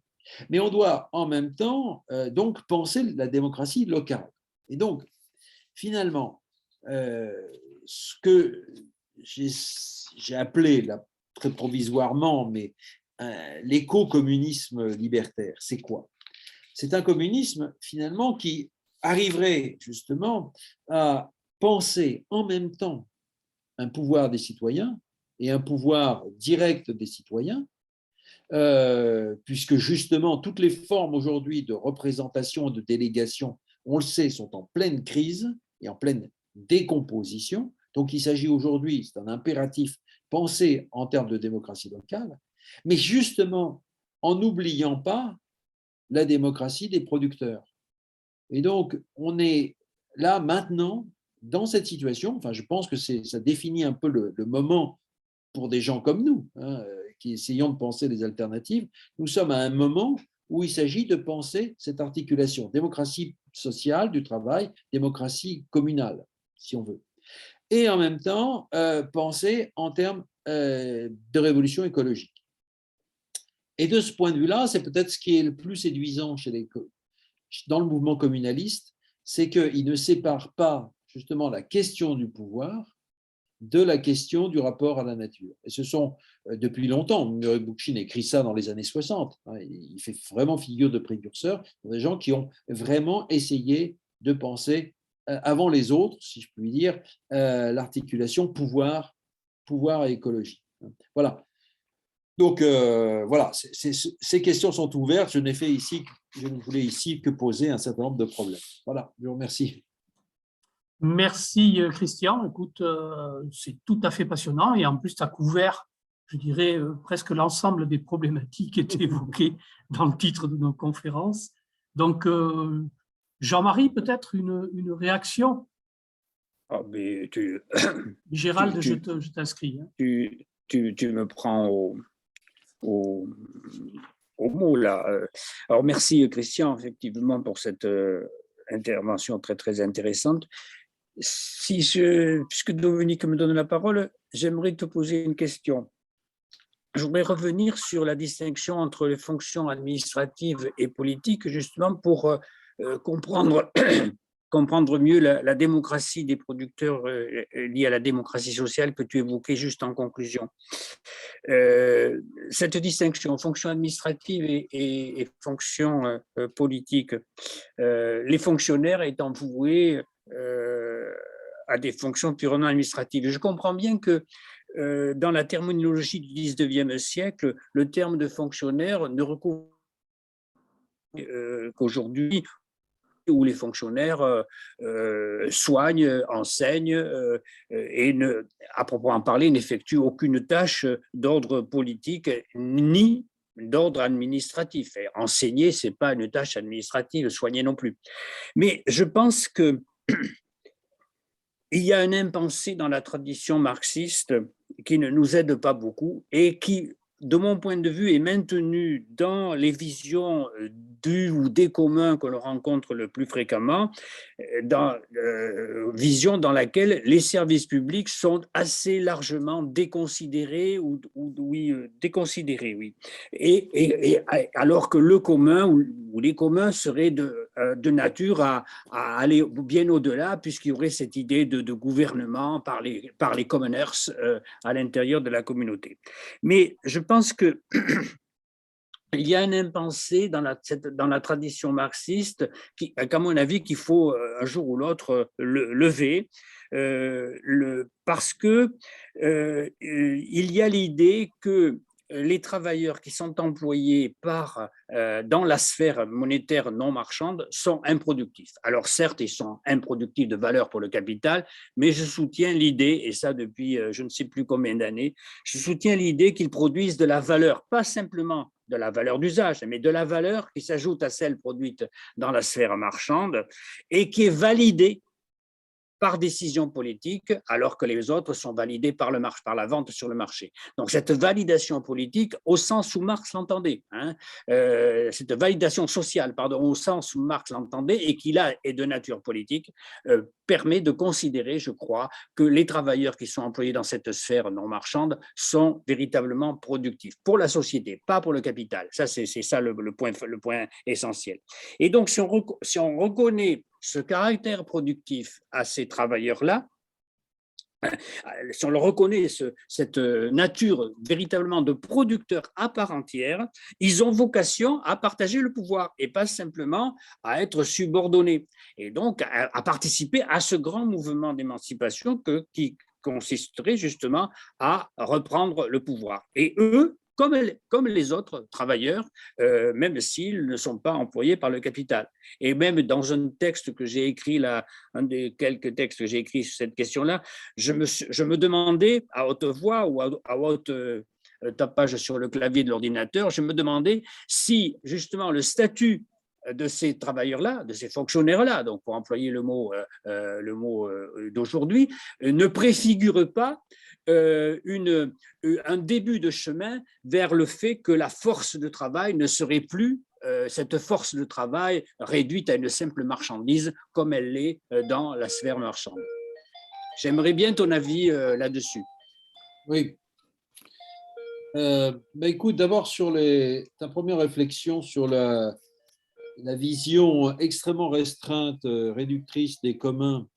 Mais on doit en même temps donc penser la démocratie locale. Et donc, finalement, ce que j'ai appelé, là, très provisoirement, mais l'éco-communisme libertaire, c'est quoi? C'est un communisme, finalement, qui arriverait justement à penser en même temps un pouvoir des citoyens et un pouvoir direct des citoyens, puisque justement toutes les formes aujourd'hui de représentation, de délégation, on le sait, sont en pleine crise et en pleine décomposition. Donc il s'agit aujourd'hui, c'est un impératif, penser en termes de démocratie locale, mais justement en n'oubliant pas la démocratie des producteurs. Et donc on est là maintenant dans cette situation, enfin je pense que ça définit un peu le moment pour des gens comme nous, qui essayons de penser des alternatives. Nous sommes à un moment où il s'agit de penser cette articulation, démocratie sociale du travail, démocratie communale, si on veut. Et en même temps, penser en termes de révolution écologique. Et de ce point de vue-là, c'est peut-être ce qui est le plus séduisant dans le mouvement communaliste, c'est qu'il ne sépare pas justement la question du pouvoir de la question du rapport à la nature. Et ce sont, depuis longtemps, Murray Bookchin écrit ça dans les années 60, hein, il fait vraiment figure de précurseur, des gens qui ont vraiment essayé de penser, avant les autres, si je puis dire, l'articulation pouvoir et écologie. Voilà. Donc, voilà, ces questions sont ouvertes. Je ne voulais ici que poser un certain nombre de problèmes. Voilà, je vous remercie. Merci Christian. Écoute, c'est tout à fait passionnant et en plus, tu as couvert, je dirais, presque l'ensemble des problématiques qui étaient évoquées dans le titre de nos conférences. Donc, Jean-Marie, peut-être une réaction? Ah, mais Gérald, je t'inscris. tu me prends au mot là. Alors merci Christian, effectivement, pour cette intervention très très intéressante. Puisque Dominique me donne la parole, j'aimerais te poser une question. Je voudrais revenir sur la distinction entre les fonctions administratives et politiques, justement pour comprendre mieux la démocratie des producteurs liée à la démocratie sociale que tu évoquais juste en conclusion. Cette distinction, fonction administrative et fonction politique, les fonctionnaires étant voués à des fonctions purement administratives. Je comprends bien que dans la terminologie du 19e siècle, le terme de fonctionnaire ne recouvre qu'aujourd'hui où les fonctionnaires soignent, enseignent et, à proprement parler, n'effectuent aucune tâche d'ordre politique ni d'ordre administratif. Et enseigner, ce n'est pas une tâche administrative, soigner non plus. Mais je pense que il y a un impensé dans la tradition marxiste qui ne nous aide pas beaucoup et qui, de mon point de vue, est maintenu dans les visions du ou des communs que l'on rencontre le plus fréquemment, dans vision dans laquelle les services publics sont assez largement déconsidérés déconsidérés, oui. Et alors que le commun ou les communs seraient de nature à aller bien au-delà, puisqu'il y aurait cette idée de gouvernement par les commoners à l'intérieur de la communauté. Mais je pense que il y a un impensé dans la tradition marxiste qu'à mon avis, qu'il faut un jour ou l'autre lever, parce que il y a l'idée que les travailleurs qui sont employés dans la sphère monétaire non marchande sont improductifs. Alors certes, ils sont improductifs de valeur pour le capital, mais je soutiens l'idée, et ça depuis je ne sais plus combien d'années, je soutiens l'idée qu'ils produisent de la valeur, pas simplement de la valeur d'usage, mais de la valeur qui s'ajoute à celle produite dans la sphère marchande et qui est validée par décision politique, alors que les autres sont validés par la vente sur le marché. Donc cette validation politique, au sens où Marx l'entendait, cette validation sociale, pardon, au sens où Marx l'entendait et qui là est de nature politique, permet de considérer, je crois, que les travailleurs qui sont employés dans cette sphère non marchande sont véritablement productifs pour la société, pas pour le capital. Ça, c'est ça le point essentiel. Et donc, si on reconnaît ce caractère productif à ces travailleurs-là, si on leur reconnaît cette nature véritablement de producteurs à part entière, ils ont vocation à partager le pouvoir et pas simplement à être subordonnés. Et donc à participer à ce grand mouvement d'émancipation qui consisterait justement à reprendre le pouvoir. Et eux, comme les autres travailleurs, même s'ils ne sont pas employés par le capital. Et même dans un texte que j'ai écrit, là, un des quelques textes que j'ai écrits sur cette question-là, je me demandais à haute voix ou à haute tapage sur le clavier de l'ordinateur, je me demandais si justement le statut de ces travailleurs-là, de ces fonctionnaires-là, donc pour employer le mot d'aujourd'hui, ne préfigure pas un début de chemin vers le fait que la force de travail ne serait plus cette force de travail réduite à une simple marchandise comme elle l'est dans la sphère marchande. J'aimerais bien ton avis là-dessus. Oui. Écoute, d'abord sur ta première réflexion sur la vision extrêmement restreinte, réductrice des communs,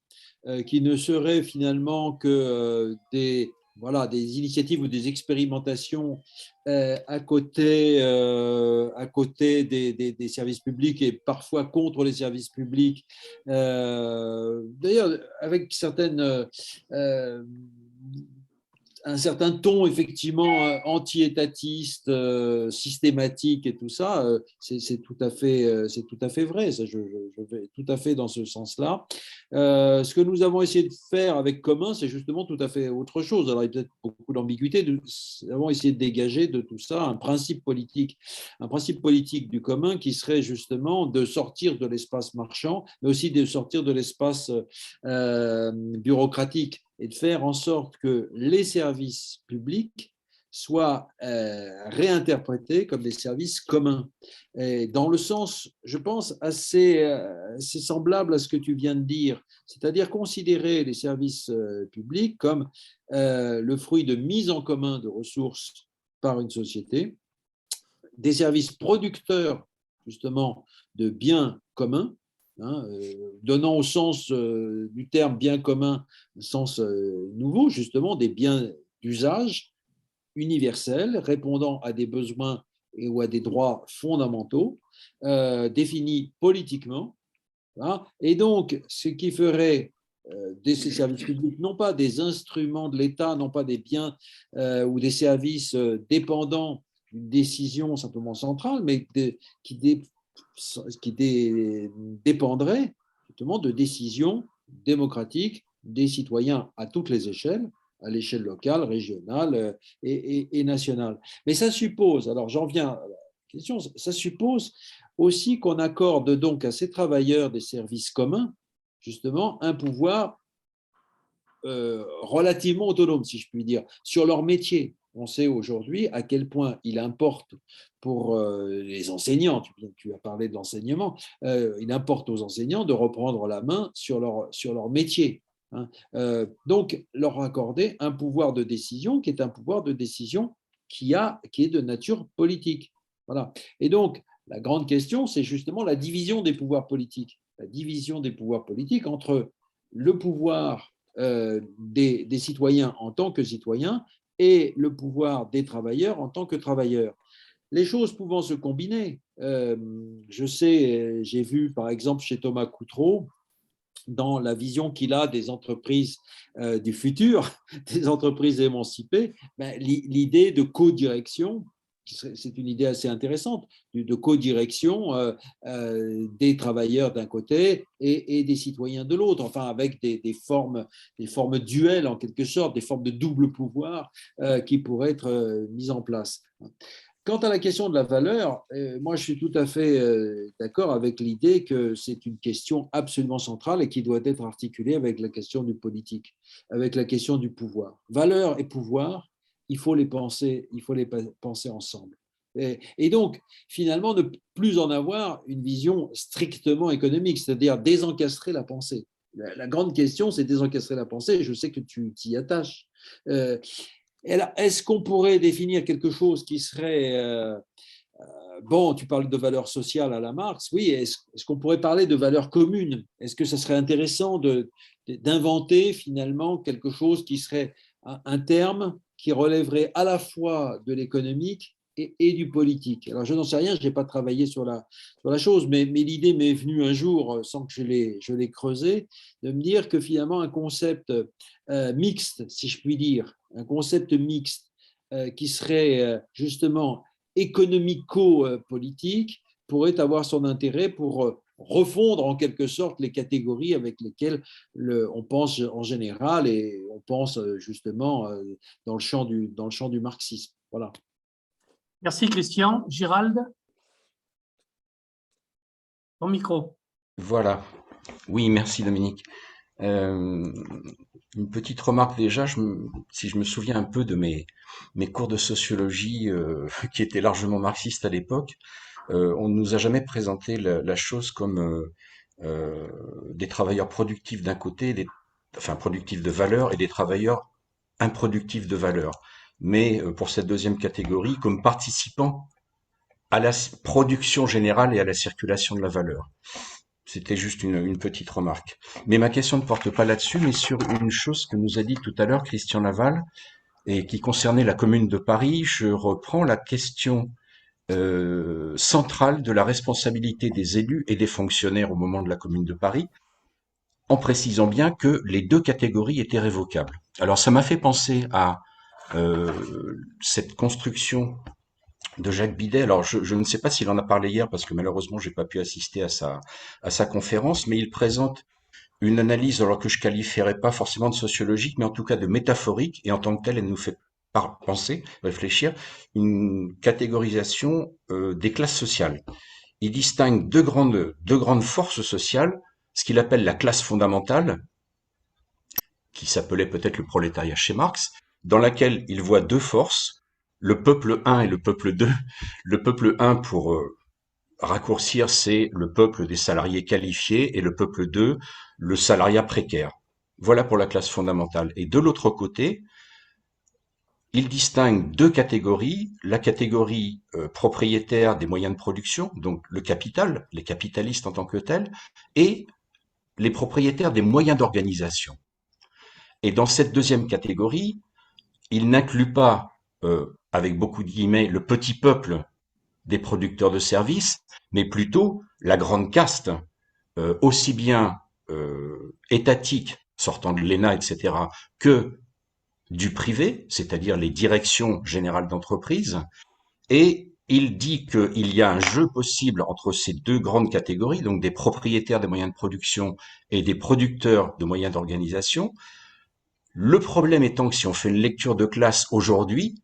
qui ne seraient finalement que des initiatives ou des expérimentations à côté des services publics et parfois contre les services publics. D'ailleurs, avec un certain ton effectivement anti-étatiste, systématique et tout ça, c'est tout à fait vrai. Ça, je vais tout à fait dans ce sens-là. Ce que nous avons essayé de faire avec Commun, c'est justement tout à fait autre chose. Alors, il y a peut-être beaucoup d'ambiguïté. Nous avons essayé de dégager de tout ça un principe politique du commun qui serait justement de sortir de l'espace marchand, mais aussi de sortir de l'espace bureaucratique et de faire en sorte que les services publics soient réinterprétés comme des services communs. Et dans le sens, je pense, assez semblable à ce que tu viens de dire, c'est-à-dire considérer les services publics comme le fruit de mise en commun de ressources par une société, des services producteurs justement de biens communs, donnant au sens du terme bien commun, sens nouveau, justement, des biens d'usage universels répondant à des besoins ou à des droits fondamentaux définis politiquement. Et donc, ce qui ferait de ces services publics, non pas des instruments de l'État, non pas des biens ou des services dépendants d'une décision simplement centrale, mais qui dépendrait justement de décisions démocratiques des citoyens à toutes les échelles, à l'échelle locale, régionale et nationale. Mais ça suppose, alors j'en viens à la question, ça suppose aussi qu'on accorde donc à ces travailleurs des services communs, justement, un pouvoir relativement autonome, si je puis dire, sur leur métier. On sait aujourd'hui à quel point il importe pour les enseignants, tu as parlé de l'enseignement, il importe aux enseignants de reprendre la main sur leur métier. Donc, leur accorder un pouvoir de décision qui est un pouvoir de décision qui est de nature politique. Voilà. Et donc, la grande question, c'est justement la division des pouvoirs politiques. La division des pouvoirs politiques entre le pouvoir des citoyens en tant que citoyens et le pouvoir des travailleurs en tant que travailleurs. Les choses pouvant se combiner, je sais, j'ai vu par exemple chez Thomas Coutreau, dans la vision qu'il a des entreprises du futur, des entreprises émancipées, l'idée de co-direction, c'est une idée assez intéressante, de co-direction des travailleurs d'un côté et des citoyens de l'autre, enfin avec des formes duelles en quelque sorte, des formes de double pouvoir qui pourraient être mises en place. Quant à la question de la valeur, moi je suis tout à fait d'accord avec l'idée que c'est une question absolument centrale et qui doit être articulée avec la question du politique, avec la question du pouvoir. Valeur et pouvoir, il faut les penser ensemble. Et donc, finalement, ne plus en avoir une vision strictement économique, c'est-à-dire désencastrer la pensée. La grande question, c'est désencastrer la pensée. Je sais que tu t'y attaches. Est-ce qu'on pourrait définir quelque chose qui serait… bon, tu parles de valeurs sociales à la Marx, oui, est-ce qu'on pourrait parler de valeurs communes? Est-ce que ça serait intéressant d'inventer finalement quelque chose qui serait un terme qui relèverait à la fois de l'économique et du politique? Alors, je n'en sais rien, je n'ai pas travaillé sur la chose, mais l'idée m'est venue un jour, sans que je l'ai creusé, de me dire que finalement, un concept mixte, si je puis dire, un concept mixte qui serait justement économico-politique pourrait avoir son intérêt pour refondre en quelque sorte les catégories avec lesquelles on pense en général et on pense justement dans le champ du marxisme. Voilà. Merci Christian. Gérald, ton micro. Voilà. Oui, merci Dominique. Une petite remarque déjà, si je me souviens un peu de mes cours de sociologie qui étaient largement marxistes à l'époque, on ne nous a jamais présenté la chose comme des travailleurs productifs d'un côté, enfin productifs de valeur, et des travailleurs improductifs de valeur. Mais pour cette deuxième catégorie, comme participants à la production générale et à la circulation de la valeur. C'était juste une petite remarque. Mais ma question ne porte pas là-dessus, mais sur une chose que nous a dit tout à l'heure Christian Laval, et qui concernait la Commune de Paris. Je reprends la question centrale de la responsabilité des élus et des fonctionnaires au moment de la Commune de Paris, en précisant bien que les deux catégories étaient révocables. Alors ça m'a fait penser à cette construction de Jacques Bidet. Alors je ne sais pas s'il en a parlé hier parce que malheureusement j'ai pas pu assister à sa conférence, mais il présente une analyse alors que je qualifierais pas forcément de sociologique, mais en tout cas de métaphorique, et en tant que telle, elle nous fait penser, réfléchir, une catégorisation des classes sociales. Il distingue deux grandes forces sociales, ce qu'il appelle la classe fondamentale, qui s'appelait peut-être le prolétariat chez Marx, dans laquelle il voit deux forces, le peuple 1 et le peuple 2. Le peuple 1, pour raccourcir, c'est le peuple des salariés qualifiés et le peuple 2, le salariat précaire. Voilà pour la classe fondamentale. Et de l'autre côté, il distingue deux catégories, la catégorie propriétaire des moyens de production, donc le capital, les capitalistes en tant que tels, et les propriétaires des moyens d'organisation. Et dans cette deuxième catégorie, il n'inclut pas, avec beaucoup de guillemets, le petit peuple des producteurs de services, mais plutôt la grande caste, aussi bien étatique, sortant de l'ENA, etc., que du privé, c'est-à-dire les directions générales d'entreprise, et il dit qu'il y a un jeu possible entre ces deux grandes catégories, donc des propriétaires des moyens de production et des producteurs de moyens d'organisation. Le problème étant que si on fait une lecture de classe aujourd'hui,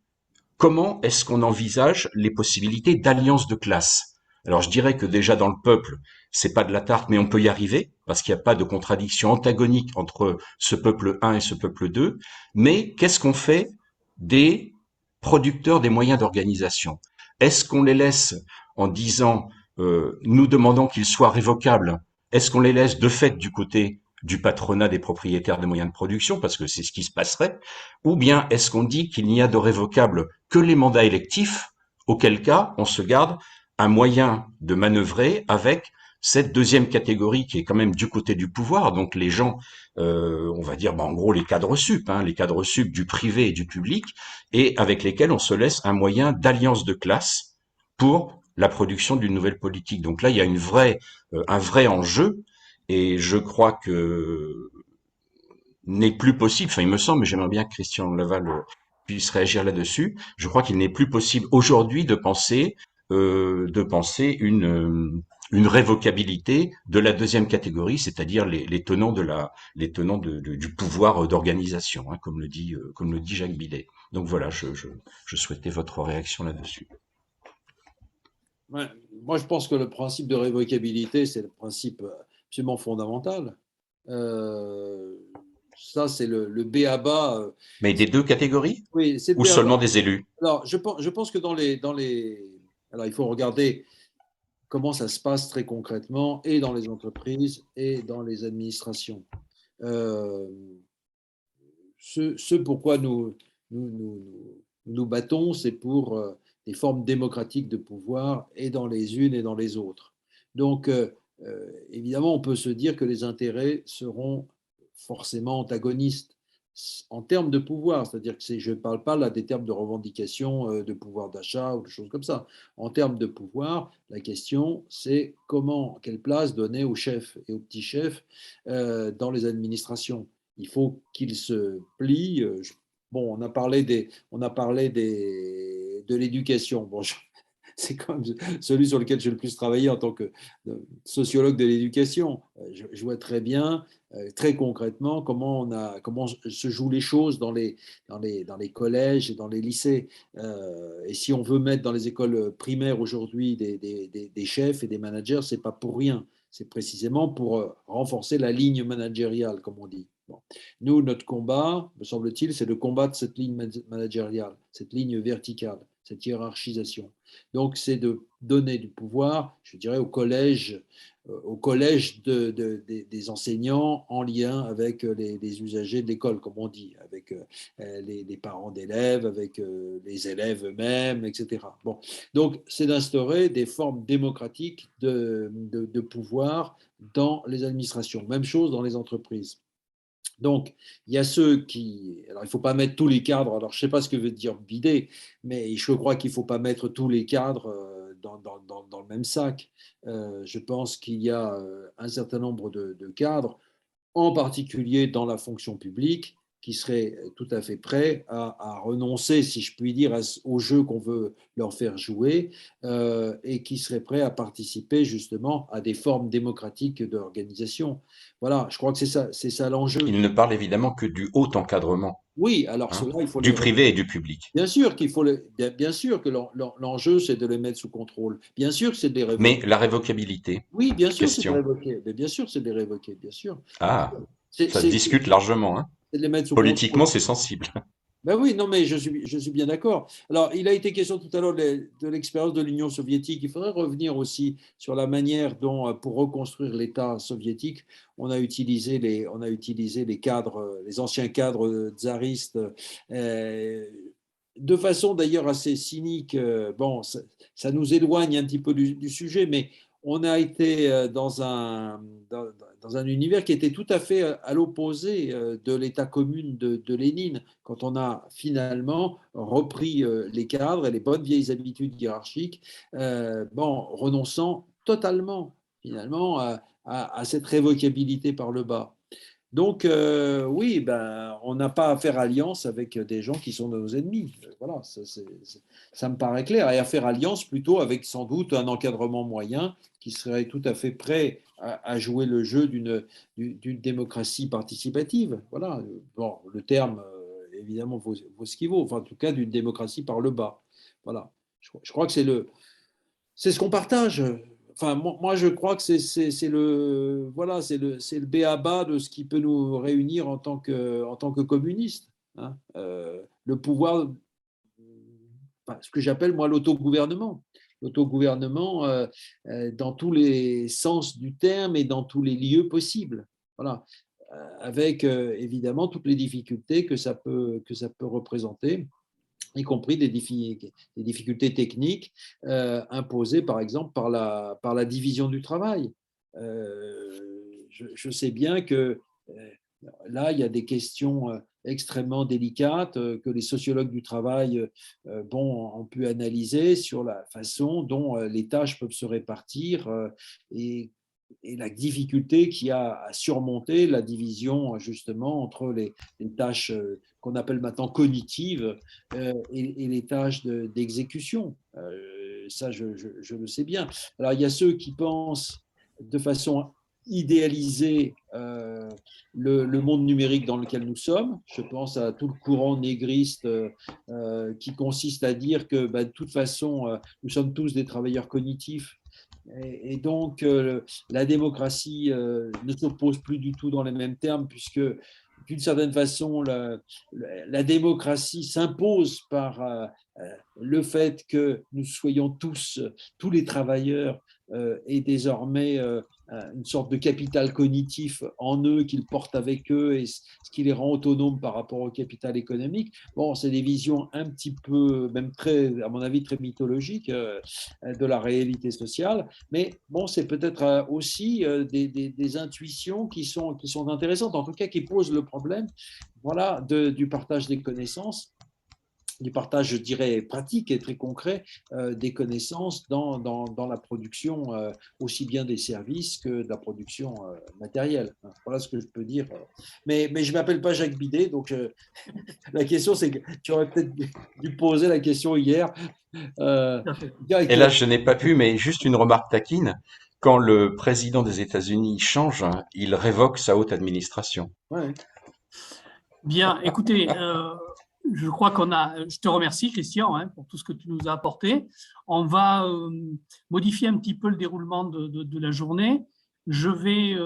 comment est-ce qu'on envisage les possibilités d'alliance de classe? Alors je dirais que déjà dans le peuple, c'est pas de la tarte, mais on peut y arriver, parce qu'il n'y a pas de contradiction antagonique entre ce peuple 1 et ce peuple 2. Mais qu'est-ce qu'on fait des producteurs des moyens d'organisation? Est-ce qu'on les laisse en disant nous demandons qu'ils soient révocables? Est-ce qu'on les laisse de fait du côté du patronat des propriétaires des moyens de production, parce que c'est ce qui se passerait, ou bien est-ce qu'on dit qu'il n'y a de révocable que les mandats électifs, auquel cas on se garde un moyen de manœuvrer avec cette deuxième catégorie qui est quand même du côté du pouvoir, donc les gens, on va dire en gros les cadres sup, les cadres sup du privé et du public, et avec lesquels on se laisse un moyen d'alliance de classe pour la production d'une nouvelle politique. Donc là, il y a un vrai enjeu, et je crois que n'est plus possible, enfin il me semble, mais j'aimerais bien que Christian Laval puisse réagir là-dessus. Je crois qu'il n'est plus possible aujourd'hui de penser une révocabilité de la deuxième catégorie, c'est-à-dire les tenants du pouvoir d'organisation, comme le dit Jacques Bidet. Donc voilà, je souhaitais votre réaction là-dessus. Ouais, moi, je pense que le principe de révocabilité, c'est le principe absolument fondamental. Euh, Ça, c'est le B à bas. Mais des deux catégories Oui, c'est le ou B à bas. seulement des élus? Alors, je pense que alors, il faut regarder comment ça se passe très concrètement et dans les entreprises et dans les administrations. Euh, ce pourquoi nous battons, c'est pour des formes démocratiques de pouvoir et dans les unes et dans les autres. Donc, évidemment, on peut se dire que les intérêts seront forcément antagonistes en termes de pouvoir, c'est-à-dire que je ne parle pas là des termes de revendication de pouvoir d'achat ou de choses comme ça. En termes de pouvoir, la question c'est quelle place donner aux chefs et aux petits chefs dans les administrations. Il faut qu'ils se plient. Bon, de l'éducation. Bon, c'est quand même celui sur lequel j'ai le plus travaillé en tant que sociologue de l'éducation. Je vois très bien, très concrètement, comment se jouent les choses dans les collèges et dans les lycées. Et si on veut mettre dans les écoles primaires aujourd'hui des chefs et des managers, c'est pas pour rien. C'est précisément pour renforcer la ligne managériale, comme on dit. Bon. Nous, notre combat, me semble-t-il, c'est de combattre cette ligne managériale, cette ligne verticale, cette hiérarchisation. Donc, c'est de donner du pouvoir, je dirais, au collège, au collège des enseignants en lien avec les usagers de l'école, comme on dit, avec les parents d'élèves, avec les élèves eux-mêmes, etc. Bon. Donc, c'est d'instaurer des formes démocratiques de pouvoir dans les administrations. Même chose dans les entreprises. Donc, il y a ceux qui… Alors, il ne faut pas mettre tous les cadres. Alors, je ne sais pas ce que veut dire bidet, mais je crois qu'il ne faut pas mettre tous les cadres dans le même sac. Je pense qu'il y a un certain nombre de cadres, en particulier dans la fonction publique, qui seraient tout à fait prêts à renoncer, si je puis dire, au jeu qu'on veut leur faire jouer et qui seraient prêts à participer justement à des formes démocratiques d'organisation. Voilà, je crois que c'est ça l'enjeu. Il ne parle évidemment que du haut encadrement, Oui, alors hein, cela, il faut du les… privé et du public. Bien sûr qu'il faut bien sûr que l'enjeu, c'est de les mettre sous contrôle. Bien sûr que c'est de les Mais révoquer. la révocabilité, Oui, bien sûr, c'est de les question. révoquer. Mais bien sûr, c'est de les révoquer, bien sûr. Ah, ça se C'est discute largement, hein. de les mettre sous Politiquement, contrôle. c'est sensible. Ben oui, non, mais je suis bien d'accord. Alors, il a été question tout à l'heure de l'expérience de l'Union soviétique. Il faudrait revenir aussi sur la manière dont, pour reconstruire l'État soviétique, on a utilisé les cadres, les anciens cadres tsaristes, de façon d'ailleurs assez cynique. Bon, ça nous éloigne un petit peu du sujet, mais on a été dans un univers qui était tout à fait à l'opposé de l'État commun de Lénine, quand on a finalement repris les cadres et les bonnes vieilles habitudes hiérarchiques, renonçant totalement finalement à cette révocabilité par le bas. Donc, oui, ben, on n'a pas à faire alliance avec des gens qui sont nos ennemis. Voilà, ça me paraît clair. Et à faire alliance plutôt avec sans doute un encadrement moyen qui serait tout à fait prêt à jouer le jeu d'une démocratie participative. Voilà. Bon, le terme, évidemment, vaut ce qu'il vaut. Enfin, en tout cas, d'une démocratie par le bas. Voilà. Je crois que c'est ce qu'on partage. Enfin, moi, je crois que c'est le voilà, c'est le b.a.-ba de ce qui peut nous réunir en tant que communistes, hein. Le pouvoir, enfin, ce que j'appelle moi l'autogouvernement dans tous les sens du terme et dans tous les lieux possibles. Voilà, avec évidemment toutes les difficultés que ça peut représenter, y compris des difficultés techniques imposées, par exemple, par la division du travail. Je sais bien que là, il y a des questions extrêmement délicates que les sociologues du travail ont pu analyser sur la façon dont les tâches peuvent se répartir et la difficulté qu'il y a à surmonter la division justement entre les tâches qu'on appelle maintenant cognitives et les tâches d'exécution. Ça, je le sais bien. Alors, il y a ceux qui pensent de façon idéalisée le monde numérique dans lequel nous sommes. Je pense à tout le courant négriste qui consiste à dire que de toute façon, nous sommes tous des travailleurs cognitifs. Et donc, la démocratie ne s'oppose plus du tout dans les mêmes termes, puisque d'une certaine façon, la démocratie s'impose par le fait que nous soyons tous les travailleurs, et désormais une sorte de capital cognitif en eux qu'ils portent avec eux et ce qui les rend autonomes par rapport au capital économique. Bon, c'est des visions un petit peu, même très, à mon avis, très mythologiques de la réalité sociale, mais bon, c'est peut-être aussi des intuitions qui sont intéressantes, en tout cas qui posent le problème, voilà, du partage des connaissances, du partage, je dirais, pratique et très concret des connaissances dans la production aussi bien des services que de la production matérielle. Voilà ce que je peux dire. Mais je ne m'appelle pas Jacques Bidet, donc la question, c'est que tu aurais peut-être dû poser la question hier. Et là, je n'ai pas pu, mais juste une remarque taquine. Quand le président des États-Unis change, il révoque sa haute administration. Ouais. Bien, écoutez, je crois je te remercie, Christian, hein, pour tout ce que tu nous as apporté. On va modifier un petit peu le déroulement de la journée. Je vais